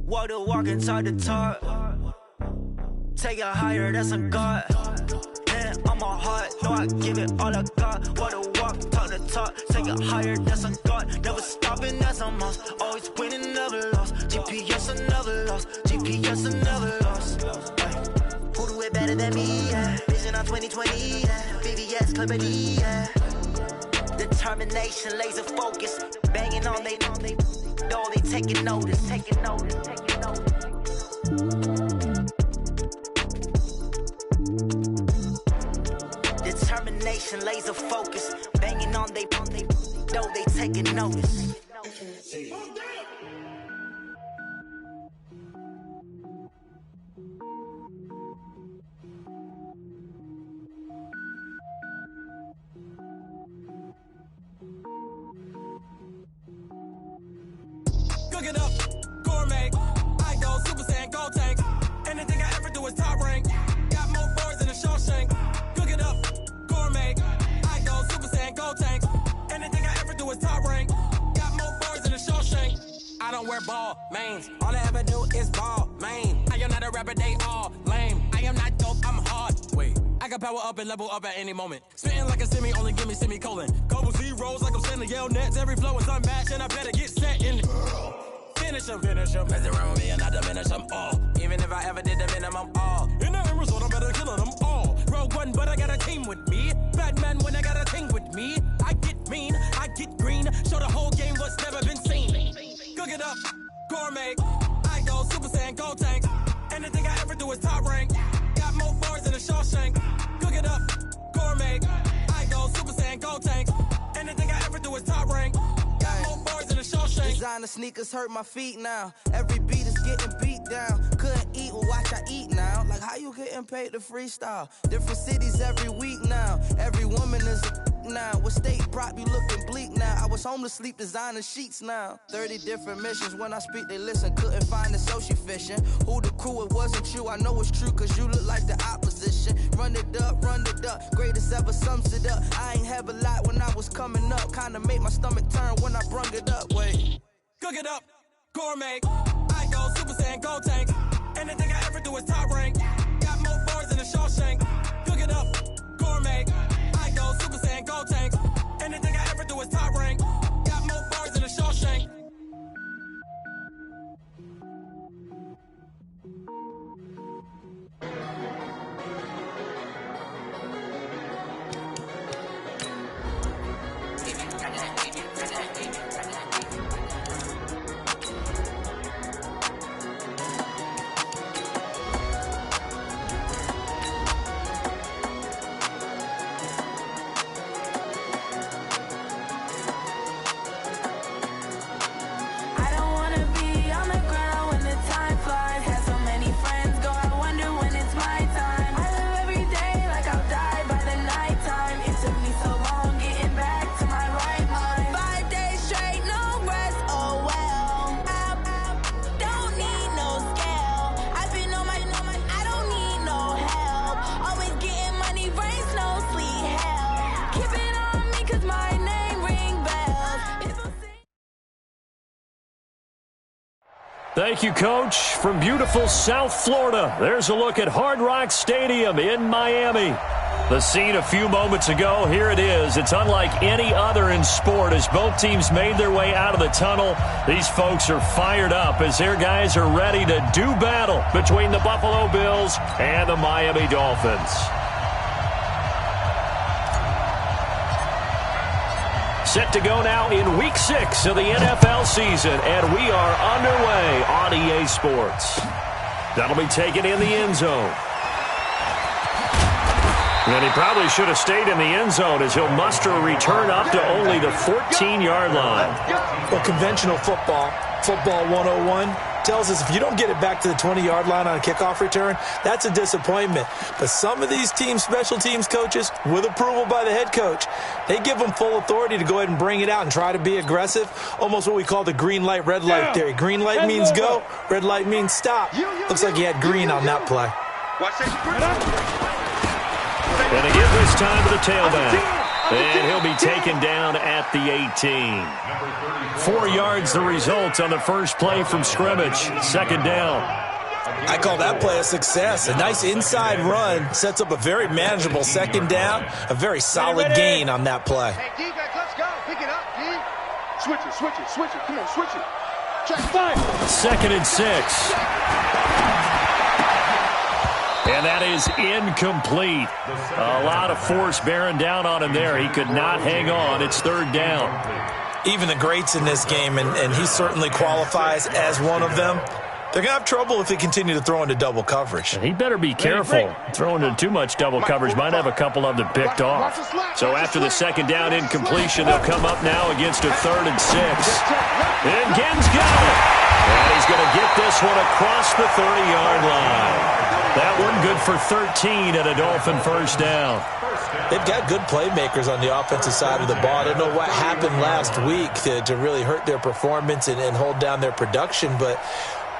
Walk the walk and talk the talk. Take it higher, that's a God. Man, I'm a heart, no, I give it all I got. Wanna walk, talk the talk, take it higher, that's a God. Never stopping, that's a must. Always winning, never lost. GPS, I never lost. GPS, I never lost. Who do it better than me? Yeah. Vision on 2020, yeah. VVS, Clarity, yeah. Determination, laser focus. Banging on they know they taking notice, taking notice, taking notice. Determination, laser focus. Banging on they know they taking notice. Cook it up, gourmet. I go Super Saiyan, gold tank. Anything I ever do is top rank. Got more boards than a Shawshank. Cook it up, gourmet. I go Super Saiyan, gold tank. Anything I ever do is top rank. Got more boards than a Shawshank. I don't wear ball mains. All I ever do is ball main. I am not a rapper, they all lame. I am not dope, I'm hard. Wait, I can power up and level up at any moment. Spitting like a semi, only give me semicolon. Couple zeros like I'm sending yell nets. Every flow is unmatched and I better get set in. Finish him, mess around with me and I diminish them all. Even if I ever did the minimum, all. In the end result, I'm better killing them all. Rogue One, but I got a team with me. Batman when I got a team with me. I get mean, I get green. Show the whole game what's never been seen. Cook it up, gourmet. I go Super Saiyan, gold tank. Anything I ever do is top rank. Got more bars than a Shawshank. Cook it up, gourmet. I go Super Saiyan, gold tank. Anything I ever do is top rank. Designer sneakers hurt my feet now. Every beat is getting beat down. Couldn't eat, well watch I eat now. Like how you getting paid to freestyle? Different cities every week now. Every woman is a now. What state brought me looking bleak now? I was homeless, sleep designer sheets now. 30 different missions. When I speak, they listen. Couldn't find the social fishing. Who the crew? It wasn't you. I know it's true, cause you look like the opposition. Run it up, greatest ever sums it up. I ain't have a lot when I was coming up. Kinda made my stomach turn when I brung it up. Wait. Cook it up, gourmet. I go Super Saiyan, gold tank. Anything I ever do is top rank. Got more bars than a Shawshank. Cook it up, gourmet. I go Super Saiyan, gold tank. Anything I ever do is top rank. Got more bars than a Shawshank. Thank you, Coach. From beautiful South Florida, there's a look at Hard Rock Stadium in Miami. The scene a few moments ago, here it is. It's unlike any other in sport as both teams made their way out of the tunnel. These folks are fired up as their guys are ready to do battle between the Buffalo Bills and the Miami Dolphins. Set to go now in Week 6 of the NFL season, and we are underway on EA Sports. That'll be taken in the end zone. And he probably should have stayed in the end zone as he'll muster a return up to only the 14-yard line. Well, conventional football 101, tells us if you don't get it back to the 20-yard line on a kickoff return, that's a disappointment. But some of these teams, special teams coaches, with approval by the head coach, they give them full authority to go ahead and bring it out and try to be aggressive, almost what we call the green light, red light theory. Green light means go, red light means stop. Looks like he had green on that play. And again this time to the tailback. And he'll be taken down at the 18. 4 yards the result on the first play from scrimmage. Second down. I call that play a success. A nice inside run sets up a very manageable second down, a very solid gain on that play. Hey, defense, let's go. Pick it up, D. Switch it, switch it, switch it. Come on, switch it. Check 5. 2nd and 6. And that is incomplete. A lot of force bearing down on him there. He could not hang on. It's 3rd down. Even the greats in this game, and he certainly qualifies as one of them, they're going to have trouble if they continue to throw into double coverage. He better be careful. Throwing into too much double coverage might have a couple of them picked off. So after the 2nd down incompletion, they'll come up now against a 3rd and 6. And Ginn's got it. And he's going to get this one across the 30-yard line. That one good for 13 and a Dolphin first down. They've got good playmakers on the offensive side of the ball. I don't know what happened last week to really hurt their performance and hold down their production, but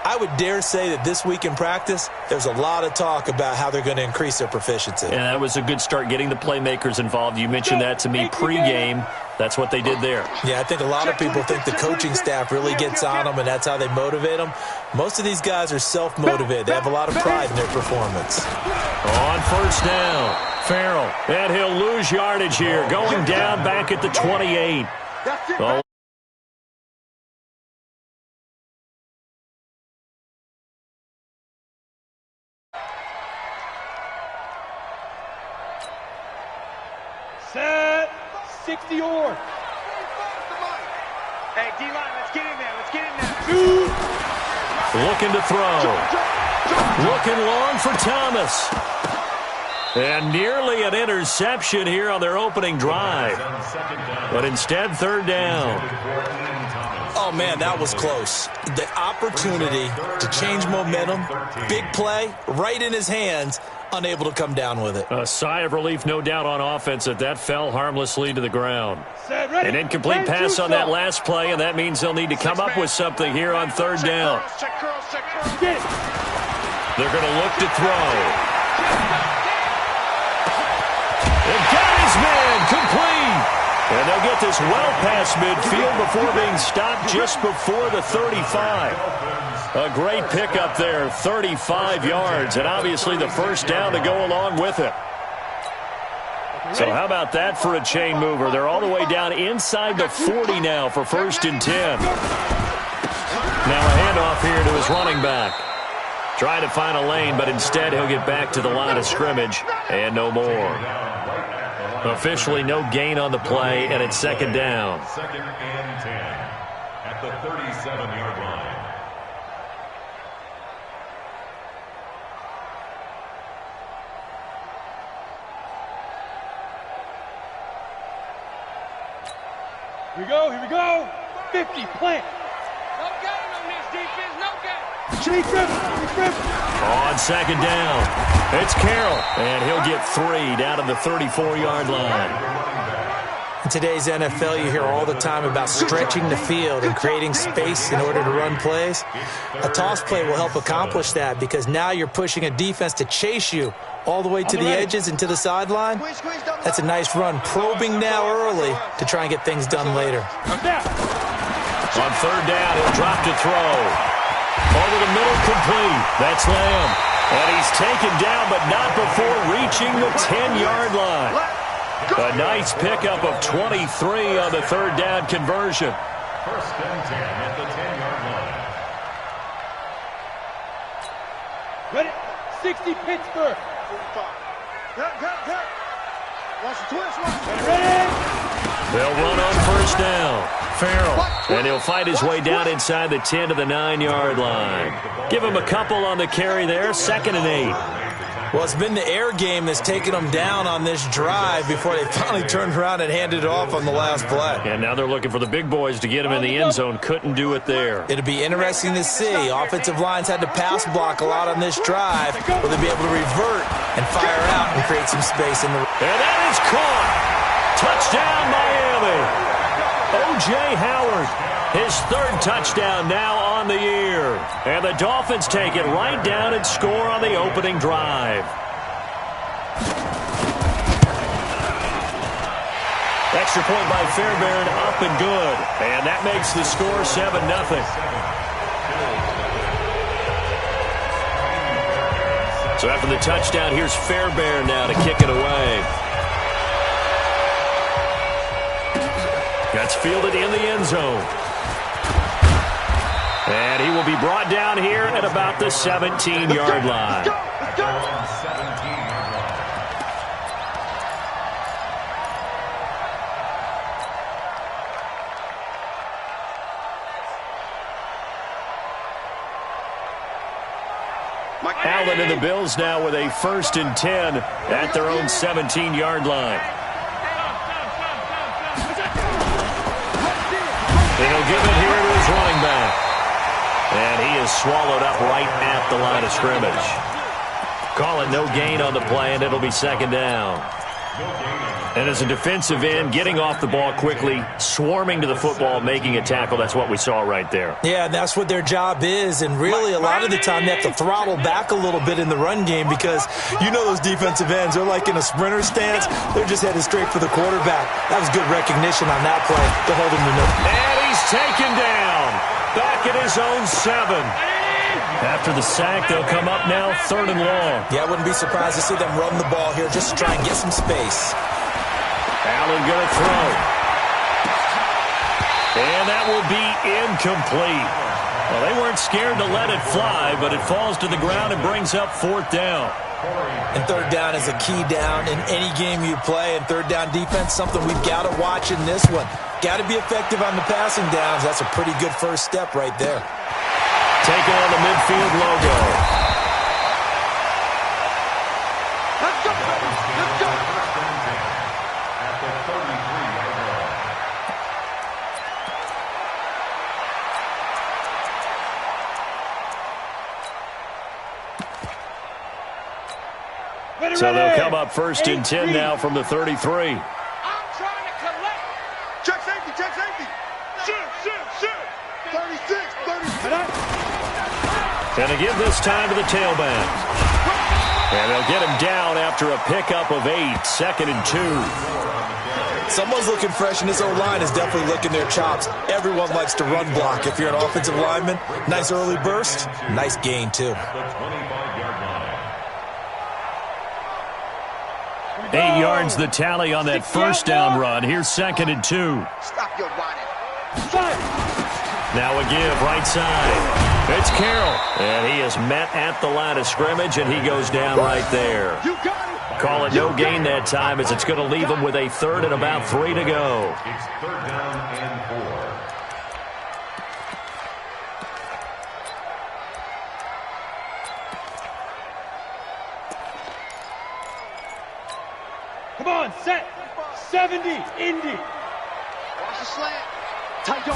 I would dare say that this week in practice, there's a lot of talk about how they're going to increase their proficiency. And that was a good start, getting the playmakers involved. You mentioned that to me pregame. That's what they did there. Yeah, I think a lot of people think the coaching staff really gets on them, and that's how they motivate them. Most of these guys are self-motivated. They have a lot of pride in their performance. On first down, Farrell. And he'll lose yardage here, going down back at the 28. Oh. Set. 60 yard. Hey, D-line, let's get in there. Let's get in there. Looking to throw. Looking long for Thomas. And nearly an interception here on their opening drive. But instead, 3rd down. Oh, man, that was close. The opportunity to change momentum, big play, right in his hands, unable to come down with it. A sigh of relief, no doubt, on offense that fell harmlessly to the ground. An incomplete pass on that last play, and that means they'll need to come up with something here on 3rd down. They're going to look to throw. And got his man complete. And they'll get this well past midfield before being stopped just before the 35. A great pickup there, 35 yards, and obviously the first down to go along with it. So how about that for a chain mover? They're all the way down inside the 40 now for 1st and 10. Now a handoff here to his running back. Trying to find a lane, but instead he'll get back to the line of scrimmage and no more. Officially no gain on the play, and it's 2nd down. 2nd and 10 at the 37-yard line. Here we go, here we go. 50, plant. No gain on this defense, no gain. Chase Griffin. On 2nd down, it's Carroll, and he'll get 3 down to the 34-yard line. In today's NFL, you hear all the time about stretching the field and creating space in order to run plays. A toss play will help accomplish that because now you're pushing a defense to chase you all the way to the edges and to the sideline. That's a nice run, probing now early to try and get things done later. On 3rd down, he'll drop to throw. Over the middle, complete. That's Lamb. And he's taken down, but not before reaching the 10-yard line. A nice pickup of 23 on the 3rd down conversion. 1st and 10 at the 10-yard line. Ready? 60, Pittsburgh. Watch the twist, watch. Ready? They'll run on 1st down. Farrell. And he'll fight his way down inside the 10 to the 9-yard line. Give him a couple on the carry there. 2nd and 8. Well, it's been the air game that's taken them down on this drive before they finally turned around and handed it off on the last play. And now they're looking for the big boys to get him in the end zone. Couldn't do it there. It'll be interesting to see. Offensive lines had to pass block a lot on this drive. Will they be able to revert and fire out and create some space in the... And that is caught. Touchdown, Miami. O.J. Howard, his 3rd touchdown now on the year. And the Dolphins take it right down and score on the opening drive. Extra point by Fairbairn, up and good. And that makes the score 7-0. So after the touchdown, here's Fairbairn now to kick it away. That's fielded in the end zone. And he will be brought down here at about the 17-yard line. Allen and the Bills now with a 1st and 10 at their own 17-yard line. And he'll give it here to his running back. And he is swallowed up right at the line of scrimmage. Call it no gain on the play, and it'll be 2nd down. And as a defensive end, getting off the ball quickly, swarming to the football, making a tackle, that's what we saw right there. Yeah, and that's what their job is. And really, a lot of the time, they have to throttle back a little bit in the run game because you know those defensive ends, they're like in a sprinter stance. They're just headed straight for the quarterback. That was good recognition on that play to hold him to no. And he's taken down. Back at his own 7. After the sack, they'll come up now 3rd and long. Yeah, I wouldn't be surprised to see them run the ball here just to try and get some space. Allen going to throw. And that will be incomplete. Well, they weren't scared to let it fly, but it falls to the ground and brings up 4th down. And 3rd down is a key down in any game you play. And 3rd down defense, something we've got to watch in this one. Got to be effective on the passing downs. That's a pretty good first step right there. Taking on the midfield logo. Let's go! Let's go! At the 33-yard line. So they'll come up 1st and 10 now from the 33. I'm trying to collect. Check safety, check safety. Shoot. 36, 36. And to give this time to the tailback. And they'll get him down after a pickup of 8, 2nd and 2. Someone's looking fresh, and this O-line is definitely licking their chops. Everyone likes to run block. If you're an offensive lineman, nice early burst, nice gain, too. 8 yards the tally on that 1st down run. Here's 2nd and 2. Stop your running. Now a give, right side. It's Carroll. And he is met at the line of scrimmage, and he goes down right there. Call it no gain that time, as it's going to leave him with a 3rd and about 3 to go. It's 3rd down and 4. Come on, set. 70, Indy. Watch the slant. Tight on.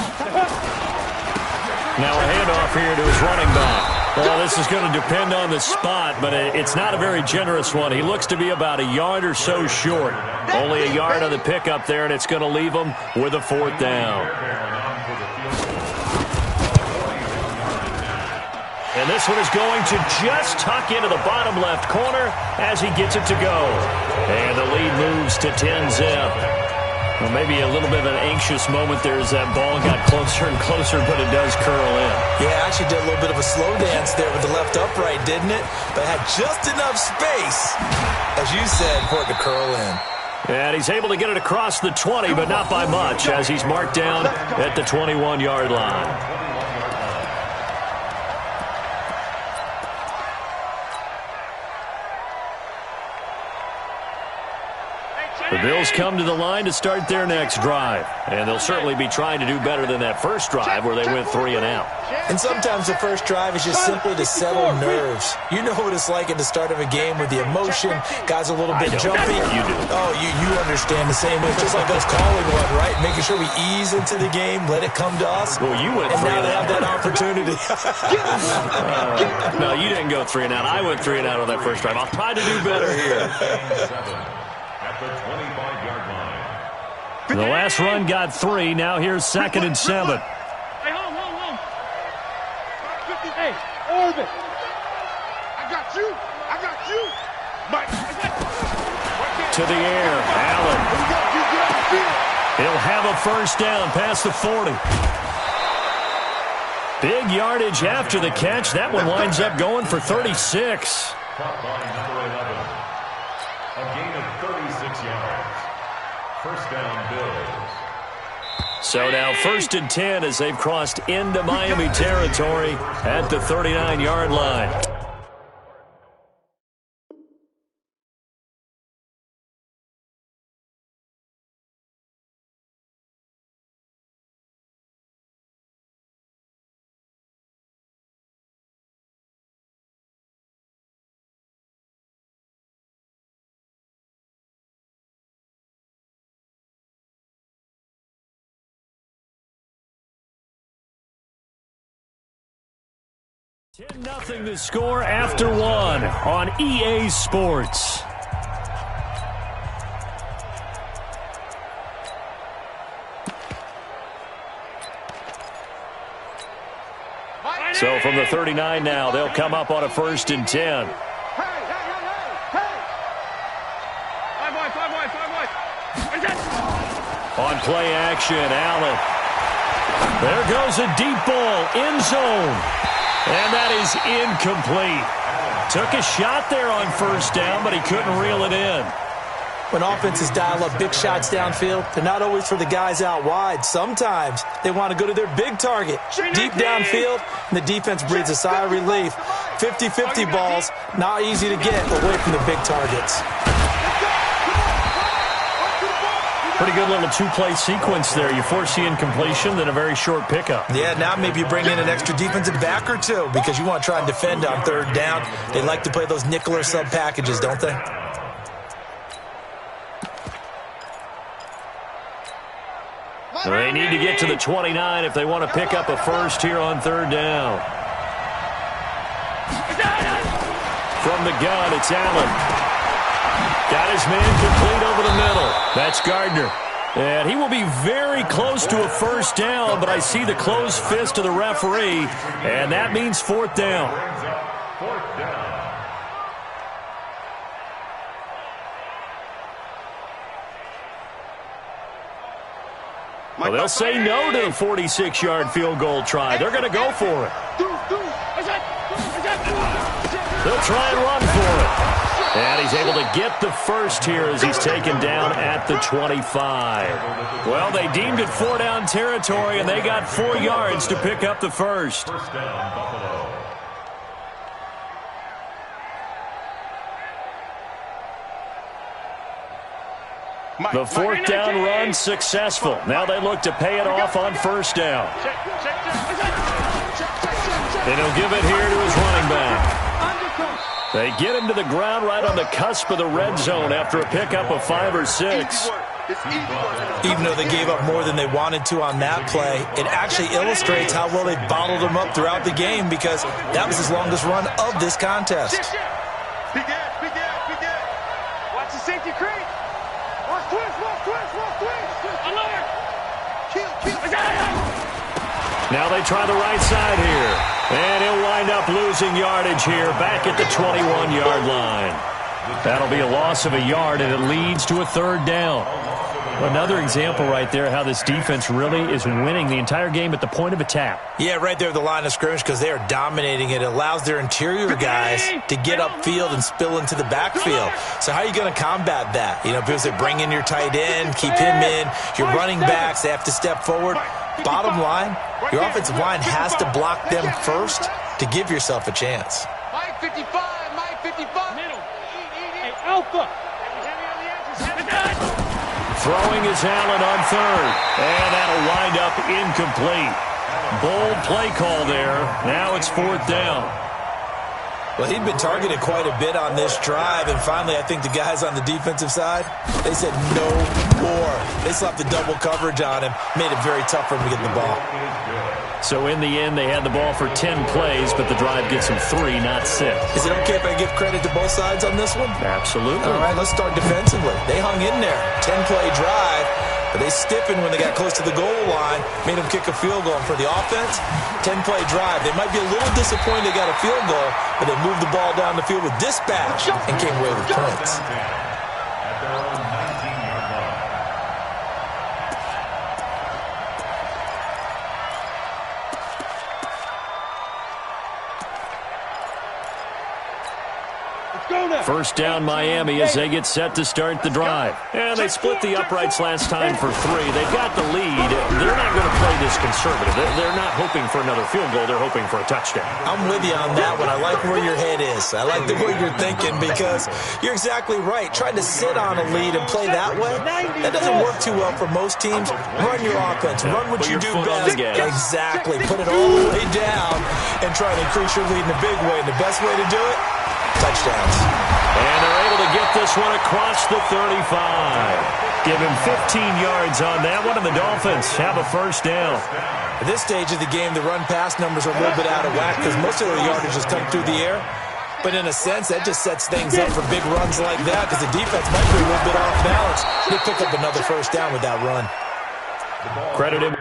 Now a handoff here to his running back. Well, this is going to depend on the spot, but it's not a very generous one. He looks to be about a yard or so short. Only a yard on the pickup there, and it's going to leave him with a 4th down. And this one is going to just tuck into the bottom left corner as he gets it to go. And the lead moves to 10-zip. Well, maybe a little bit of an anxious moment there as that ball got closer and closer, but it does curl in. Yeah, actually did a little bit of a slow dance there with the left upright, didn't it? But had just enough space, as you said, for it to curl in. And he's able to get it across the 20, but not by much, as he's marked down at the 21-yard line. The Bills come to the line to start their next drive. And they'll certainly be trying to do better than that first drive where they went 3 and out. And sometimes the first drive is just simply to settle nerves. You know what it's like at the start of a game with the emotion. Guys a little bit jumpy. You do. Oh, you understand the same way. It's just like us calling one, right? Making sure we ease into the game, let it come to us. Well, you went and 3 now and they out. have that opportunity. No, you didn't go 3 and out. I went 3 and out on that first drive. I'll try to do better here. At the 25-yard line. The last run got 3. Now here's 2nd and 7. Hey, hold. 58, orbit. I got you. Mike. To the air, Allen. He'll have a first down past the 40. Big yardage after the catch. That one winds up going for 36. Caught by number 11. A gain of 36 yards. First down, Bills. So now 1st and 10 as they've crossed into Miami territory at the 39-yard line. Nothing to score after one on EA Sports. So from the 39 now, they'll come up on a 1st and 10. Hey. 5 wide. On play action, Allen. There goes a deep ball, end zone. And that is incomplete. Took a shot there on 1st down, but he couldn't reel it in. When offenses dial up big shots downfield, they're not always for the guys out wide. Sometimes they want to go to their big target, deep downfield, and the defense breathes a sigh of relief. 50-50 balls, not easy to get away from the big targets. Pretty good little two-play sequence there. You force the incompletion, then a very short pickup. Yeah, now maybe you bring in an extra defensive back or two because you want to try and defend on 3rd down. They like to play those nickel or sub packages, don't they? They need to get to the 29 if they want to pick up a first here on 3rd down. From the gun, it's Allen. Got his man complete over the middle. That's Gardner. And he will be very close to a 1st down, but I see the closed fist of the referee, and that means 4th down. Well, they'll say no to the 46-yard field goal try. They're going to go for it. They'll try and run for it. And he's able to get the first here as he's taken down at the 25. Well, they deemed it 4-down territory, and they got 4 yards to pick up the first. First down, Buffalo. The 4th down run successful. Now they look to pay it off on 1st down. And he'll give it here to his running back. They get him to the ground right on the cusp of the red zone after a pickup of 5 or 6. Even though they gave up more than they wanted to on that play, it actually illustrates how well they bottled him up throughout the game because that was his longest run of this contest. Big gas. Watch the safety creep. Watch twist. Alert. Kill. Now they try the right side here. And he'll wind up losing yardage here back at the 21-yard line. That'll be a loss of a yard, and it leads to a 3rd down. Another example right there how this defense really is winning the entire game at the point of attack. Yeah, right there at the line of scrimmage because they are dominating it. It allows their interior guys to get upfield and spill into the backfield. So how are you going to combat that? You know, because they bring in your tight end, keep him in. Your running backs, they have to step forward. Bottom line, your offensive line has to block them first to give yourself a chance. Mike 55. Middle. Hey, Alpha. Throwing is Allen on 3rd. And that'll wind up incomplete. Bold play call there. Now it's 4th down. Well, he'd been targeted quite a bit on this drive, and finally I think the guys on the defensive side, they said no more. They slapped the double coverage on him, made it very tough for him to get the ball. So in the end, they had the ball for 10 plays, but the drive gets them 3, not 6. Is it okay if I give credit to both sides on this one? Absolutely. All right, let's start defensively. They hung in there, 10-play drive, but they stiffened when they got close to the goal line, made them kick a field goal. And for the offense, 10-play drive. They might be a little disappointed they got a field goal, but they moved the ball down the field with dispatch and came away with points. First down Miami as they get set to start the drive. And they split the uprights last time for 3. They've got the lead. They're not going to play this conservative. They're not hoping for another field goal. They're hoping for a touchdown. I'm with you on that one. I like where your head is. I like the way you're thinking because you're exactly right. Trying to sit on a lead and play that way, that doesn't work too well for most teams. Run your offense. Run what you do best. Exactly. Put it all the way down and try to increase your lead in a big way. And the best way to do it, touchdowns. And they're able to get this one across the 35. Give him 15 yards on that one, and the Dolphins have a first down. At this stage of the game, the run-pass numbers are a little bit out of whack because most of their yardage has come through the air. But in a sense, that just sets things up for big runs like that because the defense might be a little bit off balance. They pick up another first down with that run. Credit him.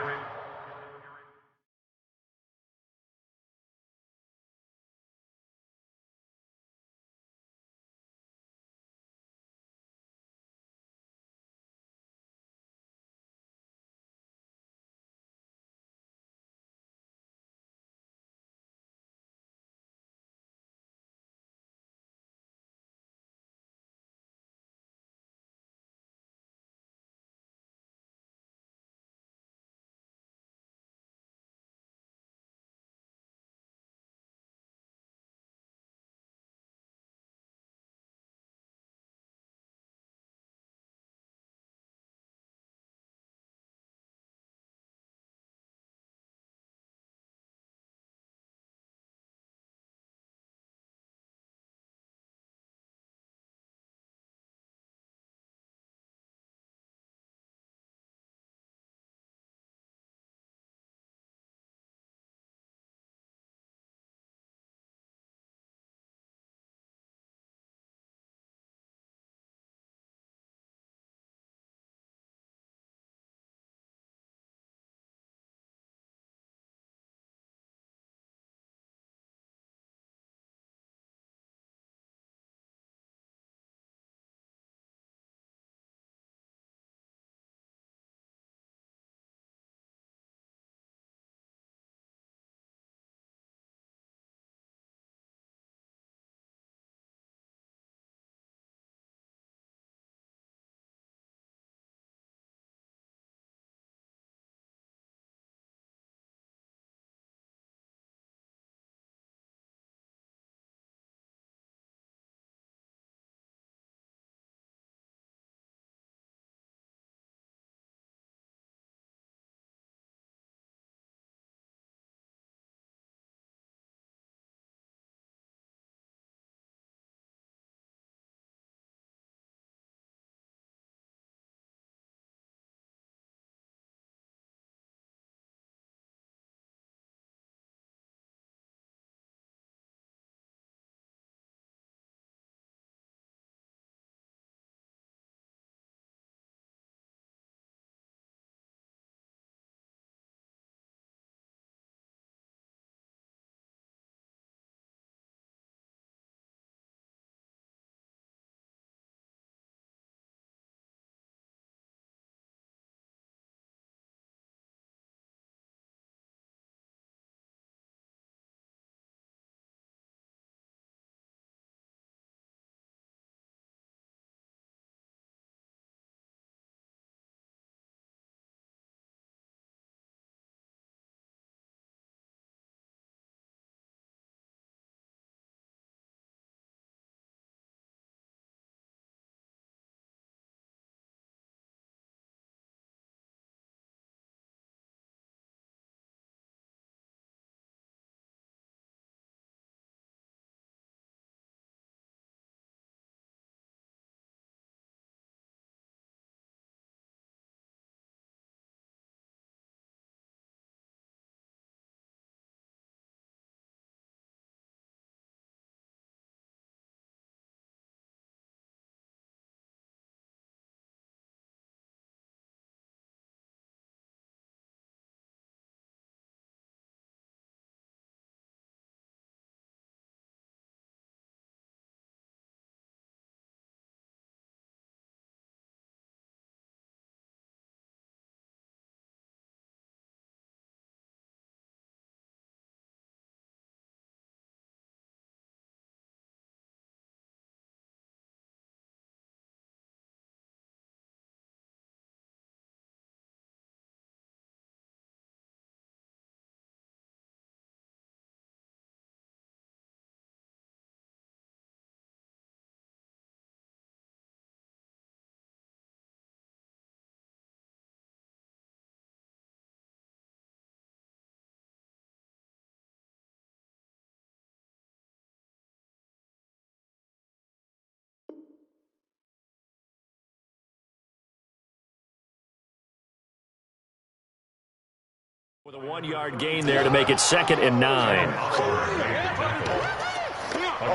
With a 1-yard gain there to make it 2nd and 9. A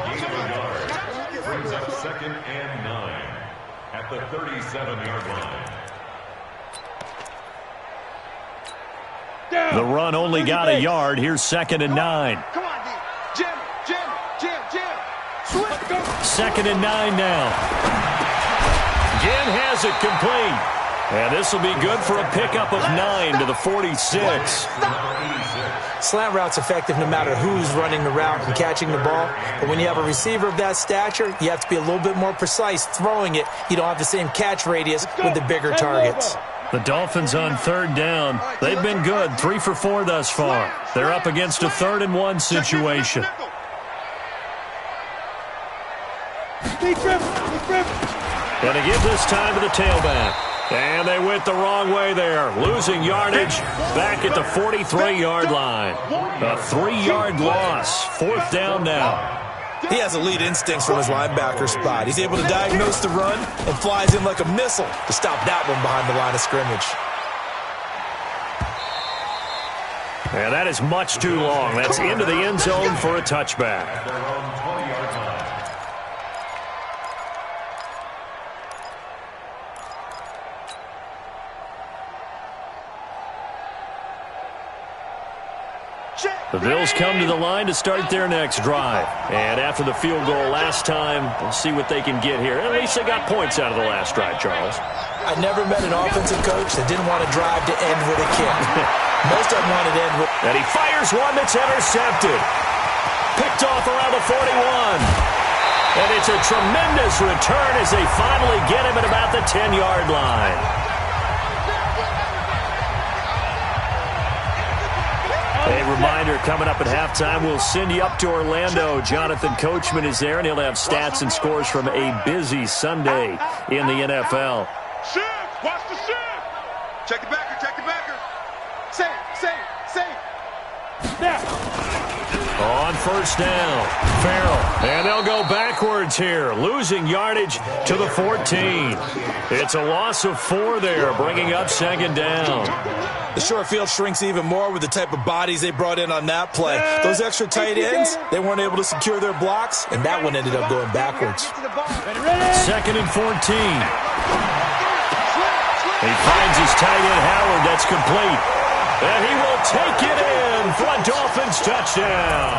gain of a yard brings up 2nd and 9 at the 37-yard line. The run only got a yard. Here's 2nd and 9. Come on, D. Jam. 2nd and 9 now. Ginn has it complete. And this will be good for a pickup of 9 to the 46. Slant route's effective no matter who's running the route and catching the ball. But when you have a receiver of that stature, you have to be a little bit more precise throwing it. You don't have the same catch radius with the bigger targets. The Dolphins on 3rd down. They've been good, 3 for 4 thus far. They're up against a 3rd and 1 situation. Going to give this time to the tailback. And they went the wrong way there, losing yardage back at the 43-yard line. A 3-yard loss, 4th down now. He has elite instincts from his linebacker spot. He's able to diagnose the run and flies in like a missile to stop that one behind the line of scrimmage. And that is much too long. That's into the end zone for a touchback. The Bills come to the line to start their next drive. And after the field goal last time, we'll see what they can get here. At least they got points out of the last drive, Charles. I never met an offensive coach that didn't want to drive to end with a kick. Most of them wanted to end with... And he fires one that's intercepted. Picked off around the 41. And it's a tremendous return as they finally get him at about the 10-yard line. A reminder, coming up at halftime, we'll send you up to Orlando. Jonathan Coachman is there, and he'll have stats and scores from a busy Sunday in the NFL. Shift! Watch the shift! Check the backer, check the backer. Safe. Now. On 1st down, Farrell. And they'll go backwards here, losing yardage to the 14. It's a loss of 4 there, bringing up 2nd down. The short field shrinks even more with the type of bodies they brought in on that play. Those extra tight ends, they weren't able to secure their blocks, and that one ended up going backwards. 2nd and 14. He finds his tight end, Howard. That's complete. And he will take it in for a Dolphins touchdown.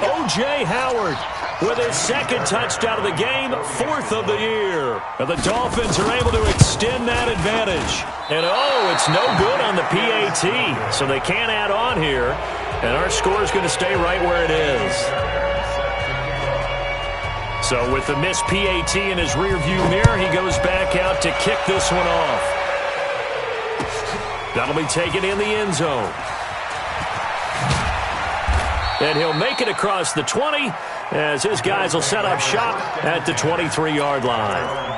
O.J. Howard with his 2nd touchdown of the game, 4th of the year. And the Dolphins are able to extend that advantage. And, it's no good on the PAT, so they can't add on here. And our score is going to stay right where it is. So with the missed PAT in his rearview mirror, he goes back out to kick this one off. That'll be taken in the end zone. And he'll make it across the 20 as his guys will set up shop at the 23-yard line.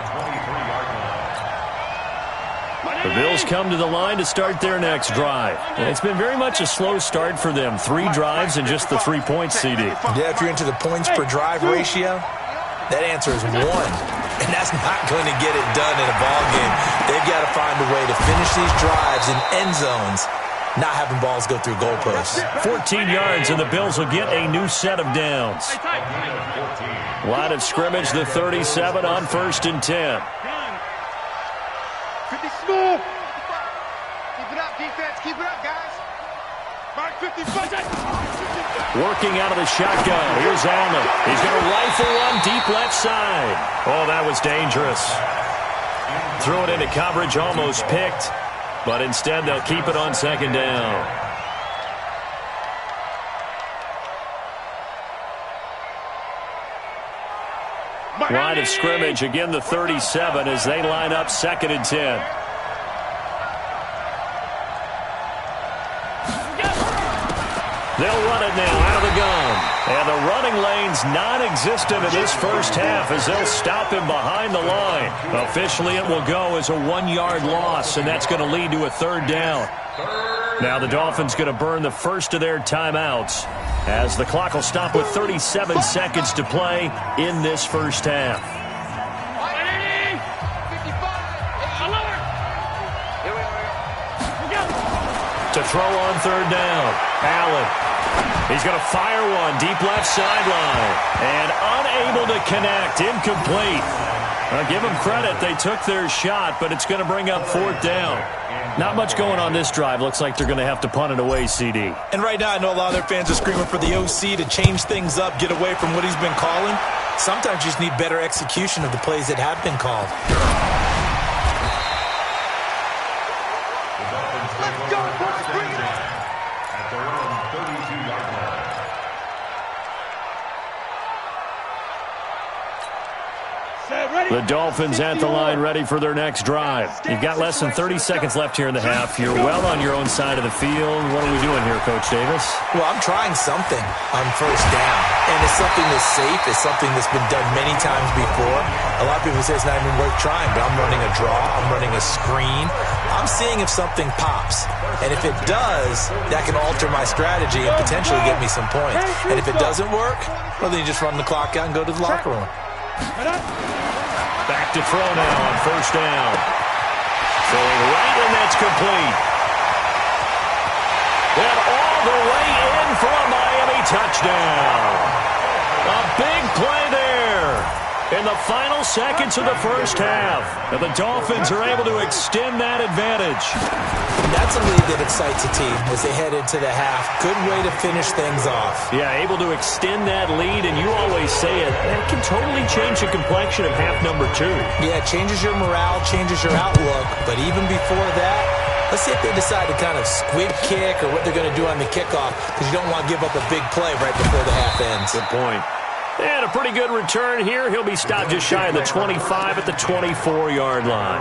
The Bills come to the line to start their next drive. And it's been very much a slow start for them. 3 drives and just the 3 points, CD. Yeah, if you're into the points per drive ratio, that answer is 1. And that's not going to get it done in a ball game. They've got to find a way to finish these drives in end zones, not having balls go through goalposts. 14 yards, and the Bills will get a new set of downs. Line of scrimmage, the 37 on 1st and 10. 50 smooth. Keep it up, defense. Keep it up, guys. Mark 50. Working out of the shotgun. Here's Allen. He's going to rifle one deep left side. Oh, that was dangerous. Threw it into coverage, almost picked. But instead, they'll keep it on 2nd down. Line of scrimmage, again the 37 as they line up 2nd and 10. They'll run it now out of the gun. And the running lane's non-existent in this first half as they'll stop him behind the line. Officially, it will go as a 1-yard loss, and that's going to lead to a 3rd down. Now the Dolphins going to burn the first of their timeouts as the clock will stop with 37 seconds to play in this first half. To throw on third down. Allen. He's going to fire one deep left sideline. And unable to connect. Incomplete. I'll give them credit. They took their shot, but it's going to bring up fourth down. Not much going on this drive. Looks like they're going to have to punt it away, CD. And right now I know a lot of their fans are screaming for the OC to change things up, get away from what he's been calling. Sometimes you just need better execution of the plays that have been called. The Dolphins at the line ready for their next drive. You've got less than 30 seconds left here in the half. You're well on your own side of the field. What are we doing here, Coach Davis? Well, I'm trying something on first down. And it's something that's safe. It's something that's been done many times before. A lot of people say it's not even worth trying, but I'm running a draw. I'm running a screen. I'm seeing if something pops. And if it does, that can alter my strategy and potentially get me some points. And if it doesn't work, well, then you just run the clock out and go to the locker room. Back to throw now on first down. Throwing right, and that's complete. And all the way in for a Miami touchdown. A big play there in the final seconds of the first half. And the Dolphins are able to extend that advantage. That's a lead that excites a team as they head into the half. Good way to finish things off. Yeah, able to extend that lead, and you always say it, that can totally change the complexion of half number 2. Yeah, it changes your morale, changes your outlook. But even before that, let's see if they decide to kind of squib kick or what they're going to do on the kickoff, because you don't want to give up a big play right before the half ends. Good point. And a pretty good return here. He'll be stopped just shy of the 25 at the 24-yard line.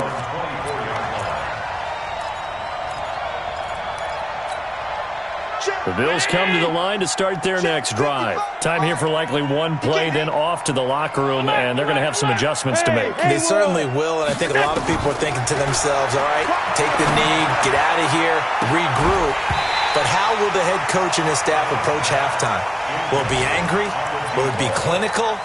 The Bills come to the line to start their next drive. Time here for likely one play, then off to the locker room, and they're going to have some adjustments to make. They certainly will, and I think a lot of people are thinking to themselves, all right, take the knee, get out of here, regroup. But how will the head coach and his staff approach halftime? Will it be angry? Will it be clinical?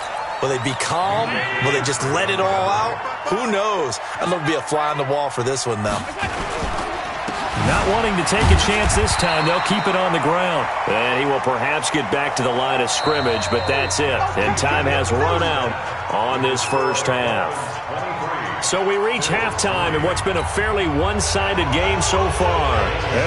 Will they be calm? Will they just let it all out? Who knows? I'd love to be a fly on the wall for this one, though. Not wanting to take a chance this time, they'll keep it on the ground. And he will perhaps get back to the line of scrimmage, but that's it. And time has run out on this first half. So we reach halftime in what's been a fairly one-sided game so far.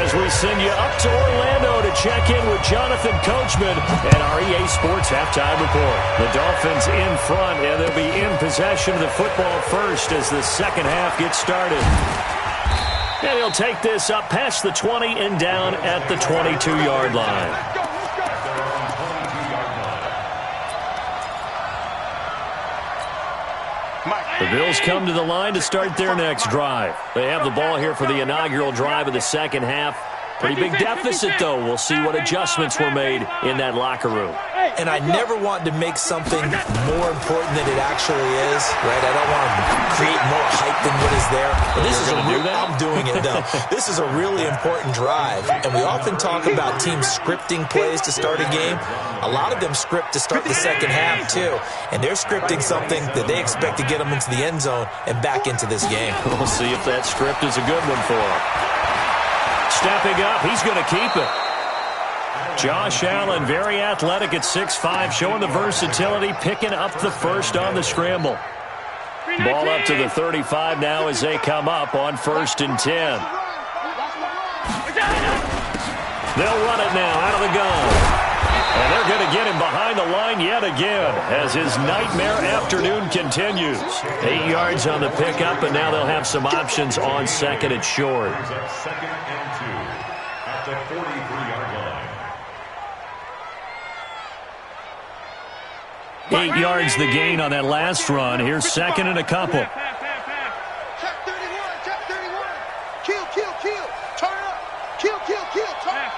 As we send you up to Orlando to check in with Jonathan Coachman and our EA Sports Halftime Report. The Dolphins in front, and they'll be in possession of the football first as the second half gets started. And he'll take this up past the 20 and down at the 22-yard line. The Bills come to the line to start their next drive. They have the ball here for the inaugural drive of the second half. Pretty big deficit, though. We'll see what adjustments were made in that locker room. And I never want to make something more important than it actually is, right? I don't want to create more hype than what is there. But this is I'm doing it, though. This is a really important drive. And we often talk about teams scripting plays to start a game. A lot of them script to start the second half, too. And they're scripting something that they expect to get them into the end zone and back into this game. We'll see if that script is a good one for them. Stepping up, he's going to keep it. Josh Allen, very athletic at 6'5", showing the versatility, picking up the first on the scramble. Ball up to the 35 now as they come up on 1st and 10. They'll run it now out of the gun. And they're going to get him behind the line yet again as his nightmare afternoon continues. 8 yards on the pickup, and now they'll have some options on second and short. Second and 2 at the 43-yard line. 8 yards the gain on that last run. Here's second and a couple. Check 31, check 31. Kill, kill, kill. Turn up. Kill, kill, kill. Turn up.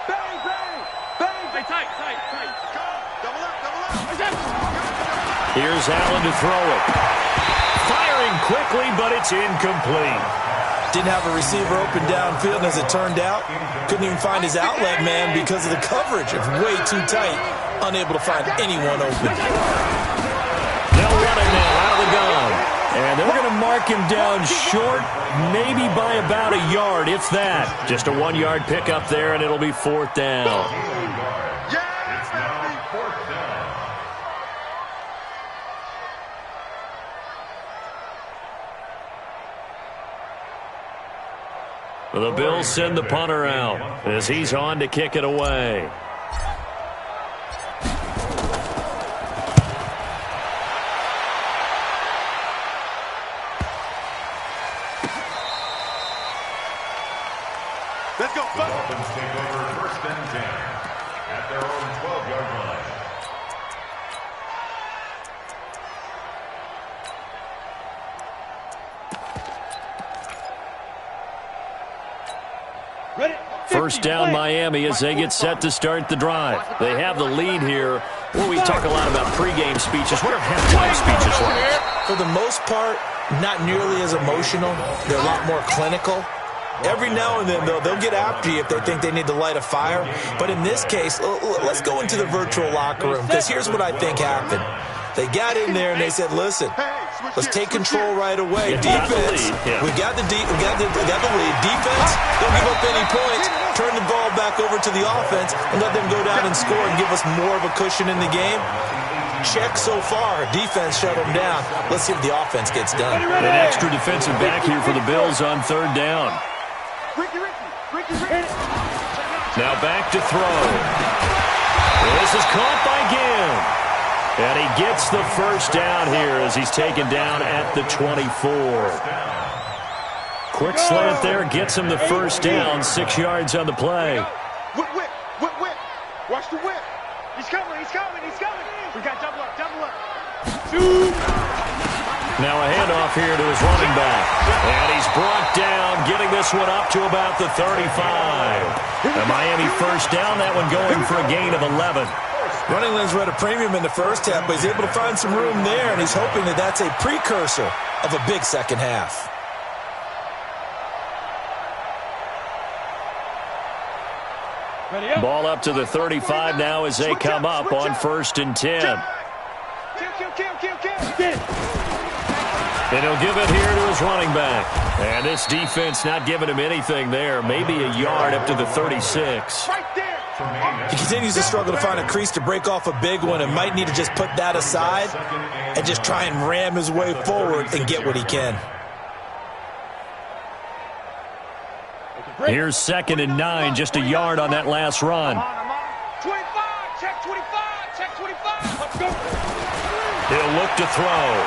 Bang, bang. Bang. Hey, tight. Double up. Here's Allen to throw it. Firing quickly, but it's incomplete. Didn't have a receiver open downfield, and as it turned out, couldn't even find his outlet man because of the coverage. It's way too tight. Unable to find anyone open. They'll run it now out of the gun. And And they're going to mark him down short, maybe by about a yard, if that. Just a 1-yard pickup there, and it'll be 4th down. It's now 4th down. The Bills send the punter out as he's on to kick it away. Let's go. The Dolphins take over 1st and 10 at their own 12-yard line. First down Miami as they get set to start the drive. They have the lead here. Well, we talk a lot about pregame speeches. What are halftime speeches like? For the most part, not nearly as emotional. They're a lot more clinical. Every now and then, though, they'll get after you if they think they need to light a fire. But in this case, let's go into the virtual locker room, because here's what I think happened. They got in there and they said, listen, let's take control right away. Defense, we got the lead. Defense, don't give up any points. Turn the ball back over to the offense and let them go down and score and give us more of a cushion in the game. Check so far. Defense shut them down. Let's see if the offense gets done. An extra defensive back here for the Bills on 3rd down. Now back to throw. This is caught by Ginn. And he gets the first down here as he's taken down at the 24. Quick slant there gets him the first down, 6 yards on the play. Whip. Watch the whip. He's coming. We got double up. 2. Now a handoff here to his running back. And he's brought down, getting this one up to about the 35. A Miami first down, that one going for a gain of 11. Running lanes were at a premium in the first half, but he's able to find some room there, and he's hoping that that's a precursor of a big second half. Ball up to the 35 now as they come up on 1st and 10. And he'll give it here to his running back. And this defense not giving him anything there. Maybe a yard up to the 36. He continues to struggle to find a crease to break off a big one and might need to just put that aside and just try and ram his way forward and get what he can. Here's 2nd and 9, just a yard on that last run. 25, check 25. Let's go. He'll look to throw.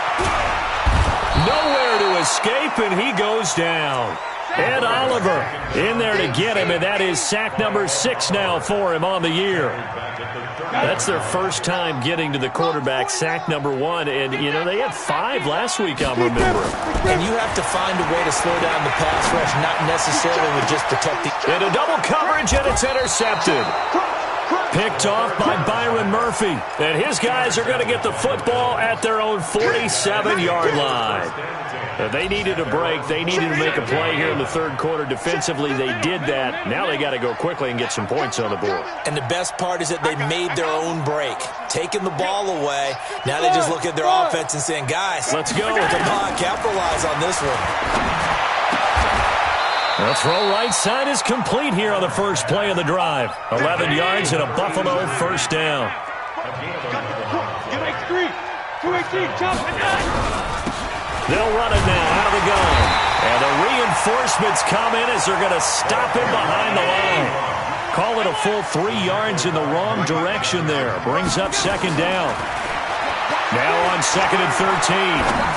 Nowhere to escape, and he goes down. Ed Oliver in there to get him, and that is sack number 6 now for him on the year. That's their first time getting to the quarterback, sack number 1. And, you know, they had 5 last week, I'll remember. And you have to find a way to slow down the pass rush, not necessarily with just protect the... Into double coverage, and it's intercepted. Picked off by Byron Murphy. And his guys are going to get the football at their own 47-yard line. They needed a break. They needed to make a play here in the 3rd quarter. Defensively, they did that. Now they got to go quickly and get some points on the board. And the best part is that they made their own break. Taking the ball away. Now they just look at their offense and saying, guys, let's go. Come on, capitalize on this one. The throw right side is complete here on the first play of the drive. 11 yards and a Buffalo first down. Get X3. 218, jump and They'll run it now out of the gun. And the reinforcements come in as they're going to stop him behind the line. Call it a full 3 yards in the wrong direction there. Brings up 2nd down. Now on 2nd and 13.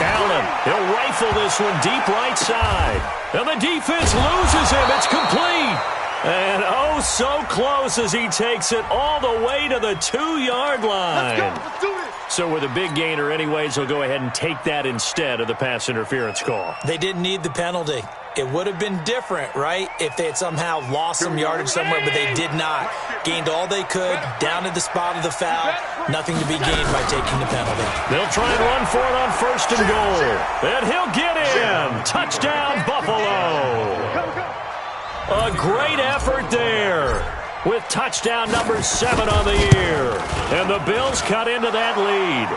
Allen, he'll rifle this one deep right side. And the defense loses him. It's complete. And oh, so close as he takes it all the way to the 2-yard line. Let's do this. So with a big gainer anyways, he'll go ahead and take that instead of the pass interference call. They didn't need the penalty. It would have been different, right, if they had somehow lost some yardage somewhere, but they did not. Gained all they could, down to the spot of the foul. Nothing to be gained by taking the penalty. They'll try and run for it on 1st and goal. And he'll get in. Touchdown, Buffalo. A great effort there with touchdown number 7 on the year. And the Bills cut into that lead.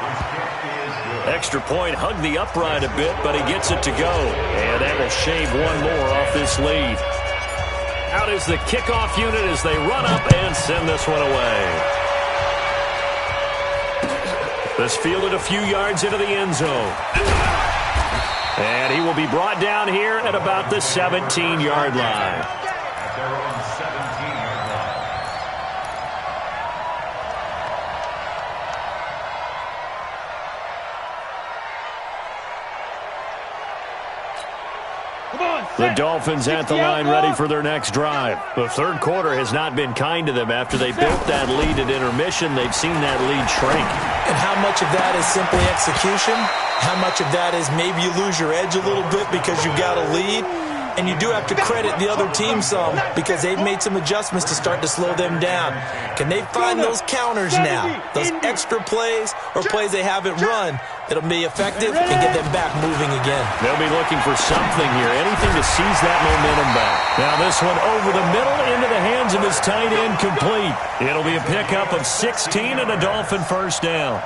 Extra point, hugged the upright a bit, but he gets it to go. And that will shave one more off this lead. Out is the kickoff unit as they run up and send this one away. This fielded a few yards into the end zone. And he will be brought down here at about the 17-yard line. At their own 17-yard line. The Dolphins at the line ready for their next drive. The third quarter has not been kind to them. After they built that lead at intermission, they've seen that lead shrink. And how much of that is simply execution? How much of that is maybe you lose your edge a little bit because you've got a lead? And you do have to credit the other team some because they've made some adjustments to start to slow them down. Can they find those counters now, those extra plays or plays they haven't run that'll be effective and get them back moving again? They'll be looking for something here, anything to seize that momentum back. Now this one over the middle into the hands of his tight end, complete. It'll be a pickup of 16 and a Dolphin first down.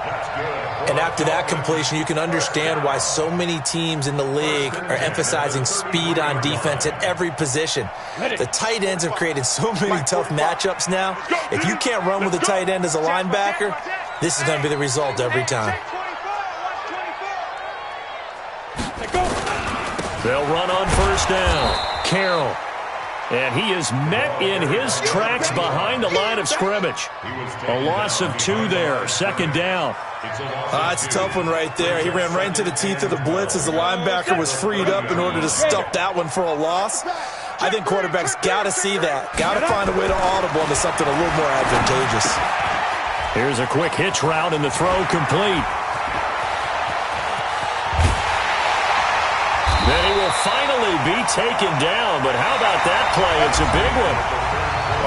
And after that completion, you can understand why so many teams in the league are emphasizing speed on defense at every position. The tight ends have created so many tough matchups now. If you can't run with a tight end as a linebacker, this is going to be the result every time. They'll run on first down. Carroll. And he is met in his tracks behind the line of scrimmage. A loss of 2 there. Second down. It's a tough one right there. He ran right into the teeth of the blitz as the linebacker was freed up in order to stuff that one for a loss. I think quarterbacks got to see that. Got to find a way to audible into something a little more advantageous. Here's a quick hitch route and the throw complete. Then he will finally be taken down, but how about that play? It's a big one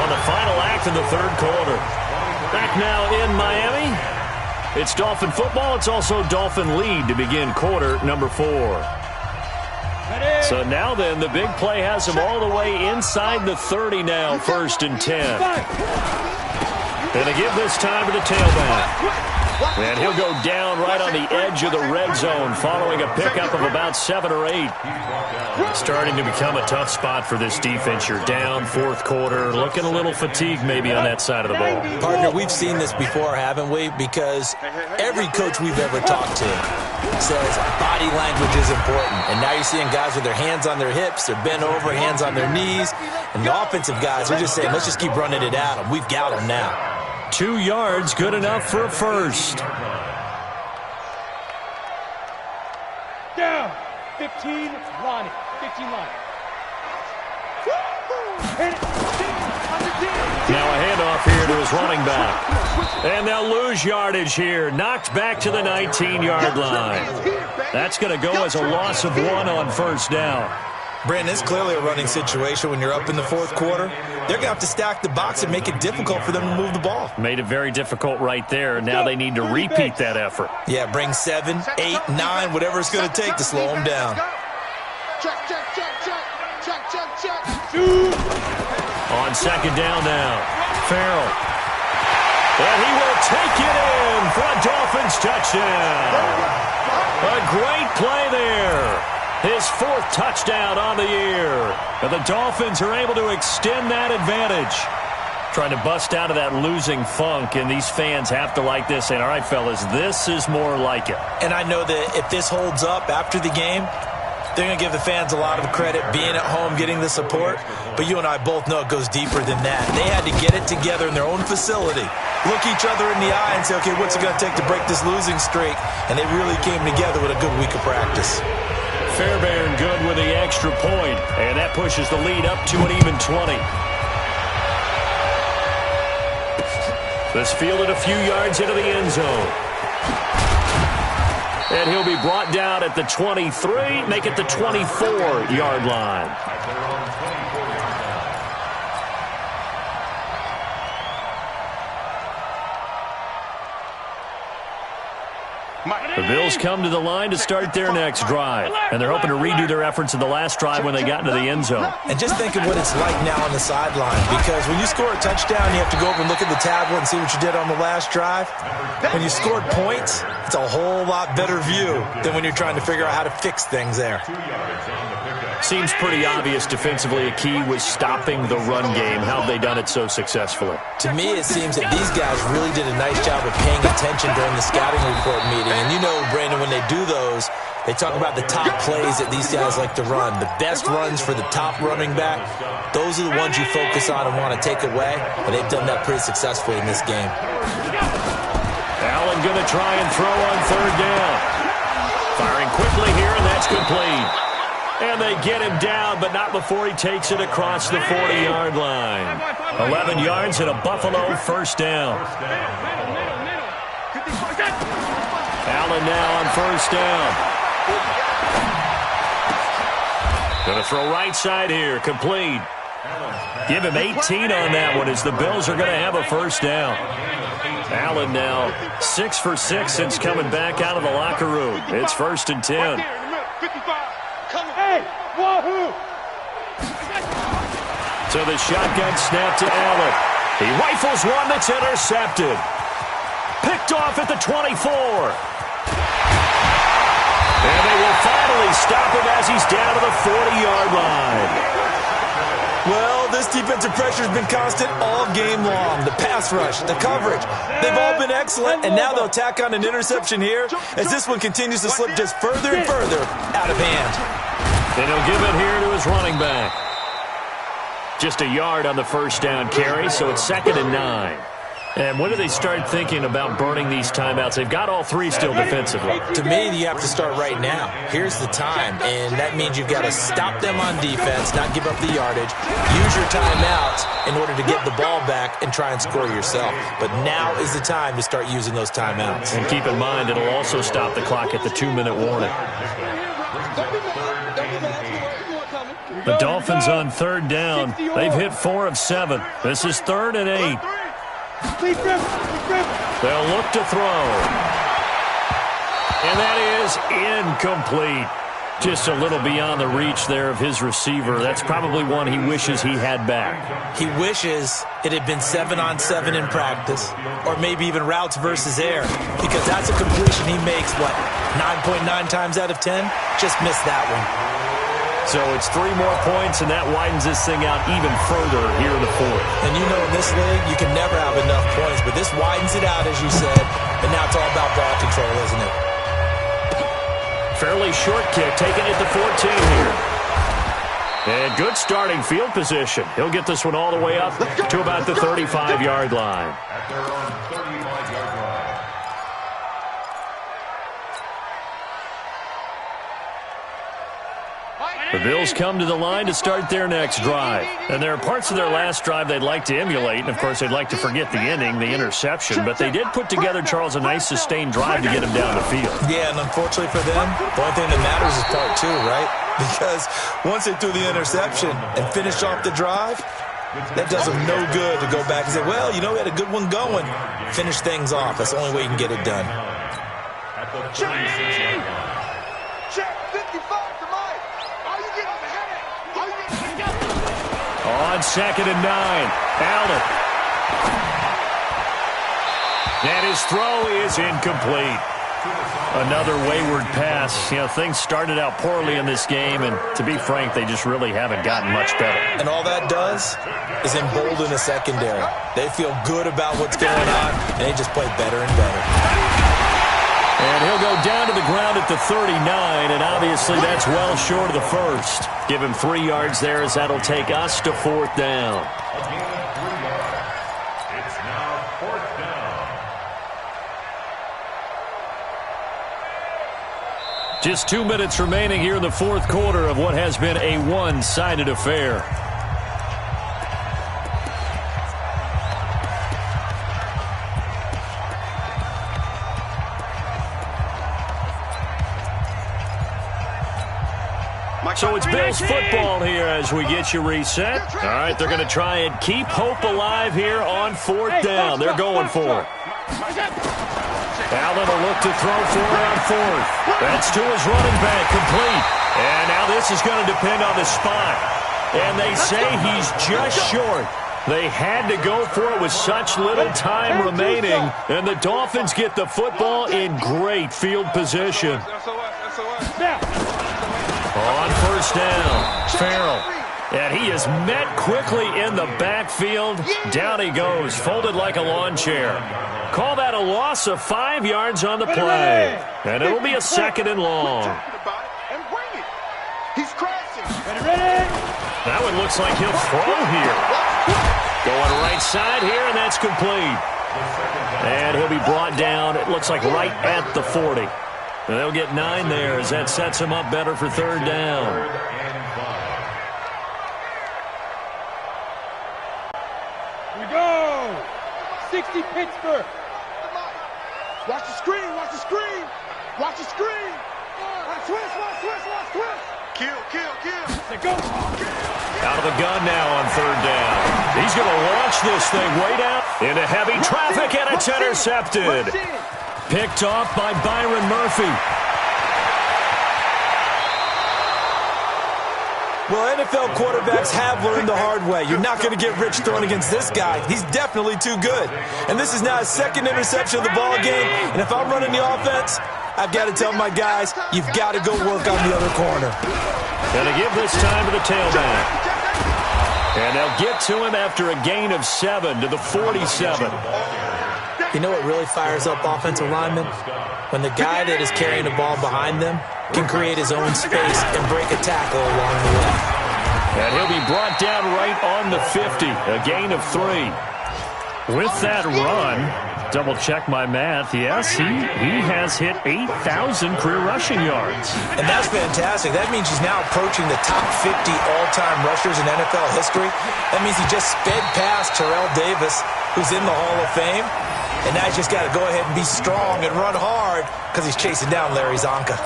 on the final act of the third quarter. Back now in Miami. It's Dolphin football. It's also Dolphin lead to begin quarter number 4. So now then, the big play has him all the way inside the 30 now, 1st and 10. And they give this time to the tailback. And he'll go down right on the edge of the red zone following a pickup of about 7 or 8. Starting to become a tough spot for this defense. You're down, 4th quarter, looking a little fatigued maybe on that side of the ball. Partner, we've seen this before, haven't we? Because every coach we've ever talked to says body language is important. And now you're seeing guys with their hands on their hips, they're bent over, hands on their knees. And the offensive guys are just saying, let's just keep running it at them. We've got them now. 2 yards, good enough for a first. Down. 15, Lonnie. 15, Lonnie. Now a handoff here to his running back. And they'll lose yardage here. Knocked back to the 19-yard line. That's going to go as a loss of 1 on first down. Brandon, it's clearly a running situation when you're up in the 4th quarter. They're going to have to stack the box and make it difficult for them to move the ball. Made it very difficult right there. Now they need to repeat that effort. Yeah, bring 7, 8, 9, whatever it's going to take to slow them down. Check, check, check, check, check, check, check. On second down now, Farrell. And he will take it in for a Dolphins touchdown. A great play there. His 4th touchdown on the year. And the Dolphins are able to extend that advantage. Trying to bust out of that losing funk, and these fans have to like this. And all right, fellas, this is more like it. And I know that if this holds up after the game, they're going to give the fans a lot of credit being at home, getting the support. But you and I both know it goes deeper than that. They had to get it together in their own facility, look each other in the eye and say, okay, what's it going to take to break this losing streak? And they really came together with a good week of practice. Fairbairn good with the extra point, and that pushes the lead up to an even 20. This fielded a few yards into the end zone. And he'll be brought down at the 23, make it the 24-yard line. The Bills come to the line to start their next drive. And they're hoping to redo their efforts in the last drive when they got into the end zone. And just think of what it's like now on the sideline. Because when you score a touchdown, you have to go over and look at the tablet and see what you did on the last drive. When you scored points, It's a whole lot better view than when you're trying to figure out how to fix things there. Seems pretty obvious defensively a key was stopping the run game. How have they done it so successfully? To me, it seems that these guys really did a nice job of paying attention during the scouting report meeting. And you know, Brandon, when they do those, they talk about the top plays that these guys like to run. The best runs for the top running back, those are the ones you focus on and want to take away. And they've done that pretty successfully in this game. Allen going to try and throw on third down. Firing quickly here, and that's complete. And they get him down, but not before he takes it across the 40-yard line. 11 yards and a Buffalo first down. Allen now on first down. Going to throw right side here, complete. Give him 18 on that one as the Bills are going to have a first down. Allen now 6 for 6 since coming back out of the locker room. It's 1st and 10. So the shotgun snap to Allen. He rifles one that's intercepted. Picked off at the 24. And they will finally stop him as he's down to the 40-yard line. Well, this defensive pressure has been constant all game long. The pass rush, the coverage, they've all been excellent, and now they'll tack on an interception here as this one continues to slip just further and further out of hand. And he'll give it here to his running back. Just a yard on the first down carry, so it's 2nd and 9. And when do they start thinking about burning these timeouts? They've got all three still defensively. To me, you have to start right now. Here's the time, and that means you've got to stop them on defense, not give up the yardage, use your timeouts in order to get the ball back and try and score yourself. But now is the time to start using those timeouts. And keep in mind, it'll also stop the clock at the 2-minute warning. The Dolphins on third down. They've hit 4 of 7. This is 3rd and 8. They'll look to throw. And that is incomplete. Just a little beyond the reach there of his receiver. That's probably one he wishes he had back. He wishes it had been 7-on-7 in practice, or maybe even routes versus air, because that's a completion he makes, 9.9 times out of 10? Just missed that one. So it's 3 more points, and that widens this thing out even further here in the 4th. And you know in this league, you can never have enough points, but this widens it out, as you said, and now it's all about ball control, isn't it? Fairly short kick, taking it to 14 here. And good starting field position. He'll get this one all the way up to about the 35-yard line. At their own 35-yard line. The Bills come to the line to start their next drive. And there are parts of their last drive they'd like to emulate. And, of course, they'd like to forget the ending, the interception. But they did put together, Charles, a nice sustained drive to get him down the field. Yeah, and unfortunately for them, the only thing that matters is part 2, right? Because once they threw the interception and finished off the drive, that does them no good to go back and say, well, you know, we had a good one going. Finish things off. That's the only way you can get it done. At the 36-yard line. Check 55 to Mike. How you getting the headache? How you getting On 2nd and 9, Allen. And his throw is incomplete. Another wayward pass. You know, things started out poorly in this game, and to be frank, they just really haven't gotten much better. And all that does is embolden the secondary. They feel good about what's going on, and they just play better and better. And he'll go down to the ground at the 39, and obviously that's well short of the first. Give him 3 yards there as that'll take us to 4th down. A gain of 3 yards. It's now 4th down. Just 2 minutes remaining here in the 4th quarter of what has been a one-sided affair. So it's Bills football here as we get you reset. All right, they're going to try and keep hope alive here on 4th down. They're going for it. Allen will look to throw for it on 4th. That's to his running back, complete. And now this is going to depend on the spot. And they say he's just short. They had to go for it with such little time remaining, and the Dolphins get the football in great field position. On first down, Farrell. And he is met quickly in the backfield. Down he goes, folded like a lawn chair. Call that a loss of 5 yards on the play. And it'll be a 2nd and long. He's crashing. That one looks like he'll throw here. Going right side here, and that's complete. And he'll be brought down, it looks like right at the 40. And they'll get 9 there as that sets him up better for 3rd down. Here we go. 60 Pittsburgh. Watch the screen, watch the screen. Watch the screen. Watch twist, watch twist, watch twist. Kill. Go. Out of the gun now on 3rd down. He's going to launch this thing way down into heavy traffic, and it's intercepted. Picked off by Byron Murphy. Well, NFL quarterbacks have learned the hard way. You're not going to get rich throwing against this guy. He's definitely too good. And this is now his 2nd interception of the ball game. And if I'm running the offense, I've got to tell my guys, you've got to go work on the other corner. Going to give this time to the tailback. And they'll get to him after a gain of 7 to the 47. You know what really fires up offensive linemen? When the guy that is carrying the ball behind them can create his own space and break a tackle along the way. And he'll be brought down right on the 50, a gain of 3. With that run, double check my math, yes, he has hit 8,000 career rushing yards. And that's fantastic. That means he's now approaching the top 50 all-time rushers in NFL history. That means he just sped past Terrell Davis, who's in the Hall of Fame. And now he's just got to go ahead and be strong and run hard because he's chasing down Larry Zonka.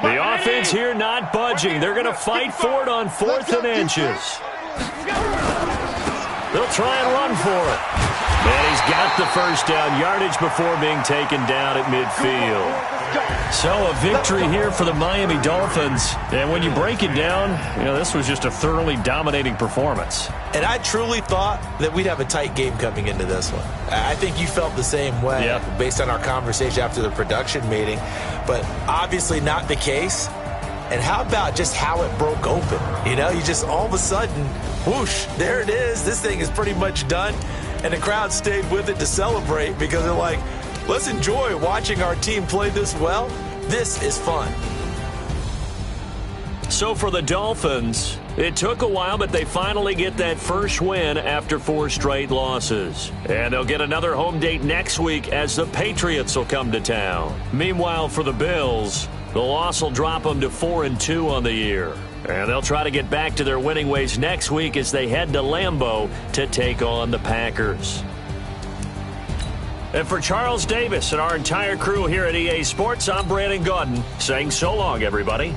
The offense here not budging. They're going to fight for it on 4th and inches. They'll try and run for it. And he's got the first down yardage before being taken down at midfield. So a victory here for the Miami Dolphins. And when you break it down, you know, this was just a thoroughly dominating performance. And I truly thought that we'd have a tight game coming into this one. I think you felt the same way based on our conversation after the production meeting. But obviously not the case. And how about just how it broke open? You know, you just all of a sudden, whoosh, there it is. This thing is pretty much done. And the crowd stayed with it to celebrate because they're like, let's enjoy watching our team play this well. This is fun. So for the Dolphins, it took a while, but they finally get that first win after 4 straight losses. And they'll get another home date next week as the Patriots will come to town. Meanwhile, for the Bills, the loss will drop them to 4-2 on the year. And they'll try to get back to their winning ways next week as they head to Lambeau to take on the Packers. And for Charles Davis and our entire crew here at EA Sports, I'm Brandon Gaudin saying so long, everybody.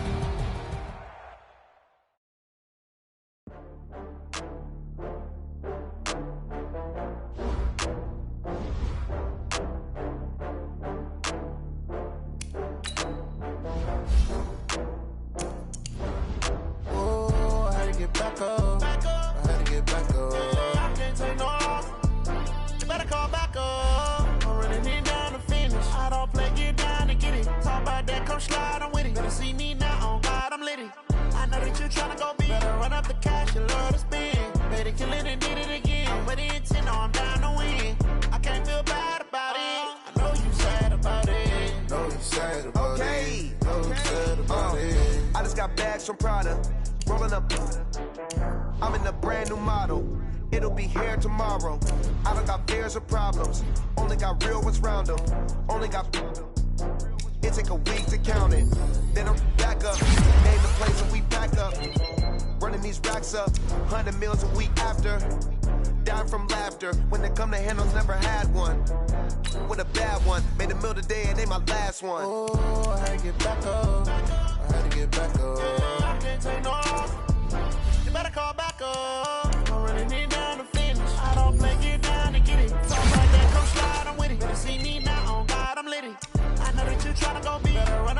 From Prada, rolling up. I'm in a brand new model. It'll be here tomorrow. I don't got fears or problems. Only got real ones round them. Only got. It take a week to count it. Then I'm back up. Name the place and we back up. Running these racks up. 100 meals a week after. Dying from laughter. When they come to handles, never had one. With a bad one. Made a meal today and they my last one. Oh, I had to get back up. I had to get back up. I can't take no off. You better call back up. I'm running it down to finish. I don't play, get down and get it. Talk like that, come slide, I'm with it. Better see me now, on God, I'm litty. I know that you tryna go be better.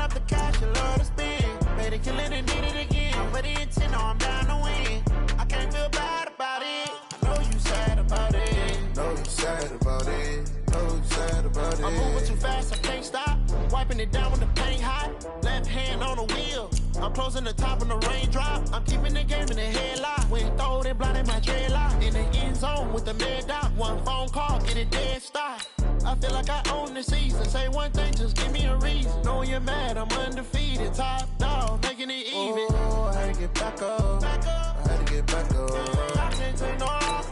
I'm moving too fast, I can't stop. Wiping it down when the paint hot. Left hand on the wheel. I'm closing the top on the raindrop. I'm keeping the game in the headlock. When throwed and blinded my dreadlock. In the end zone with the mad dot. One phone call, get it dead stop. I feel like I own the season. Say one thing, just give me a reason. Knowing you're mad, I'm undefeated. Top dog, making it even. Oh, I had to get back up. I had to get back up. I can't take no off.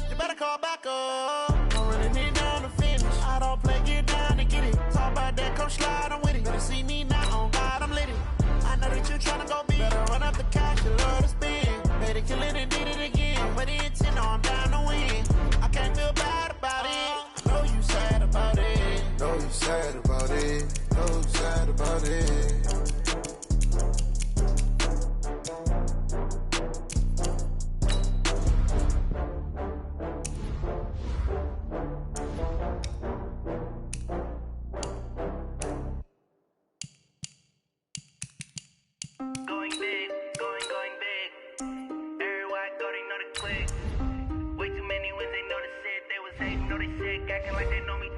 You better call back up. I'm running it down to finish. I don't play, get down to get it. Talk about that, come slide, I'm with it. Better see me now, on God, I'm lit it. I know that you're tryna go big. Better run up the cash, you love to spend. Better kill it and did it again. But the intent, no, I'm down to win. I can't feel bad about it. Know you sad about it. Know you sad about it. Know you sad about it. Going big, going big. Everywhere I go, they know the click. Way too many wins, they know the shit. They was hating, know they sick, acting like they know me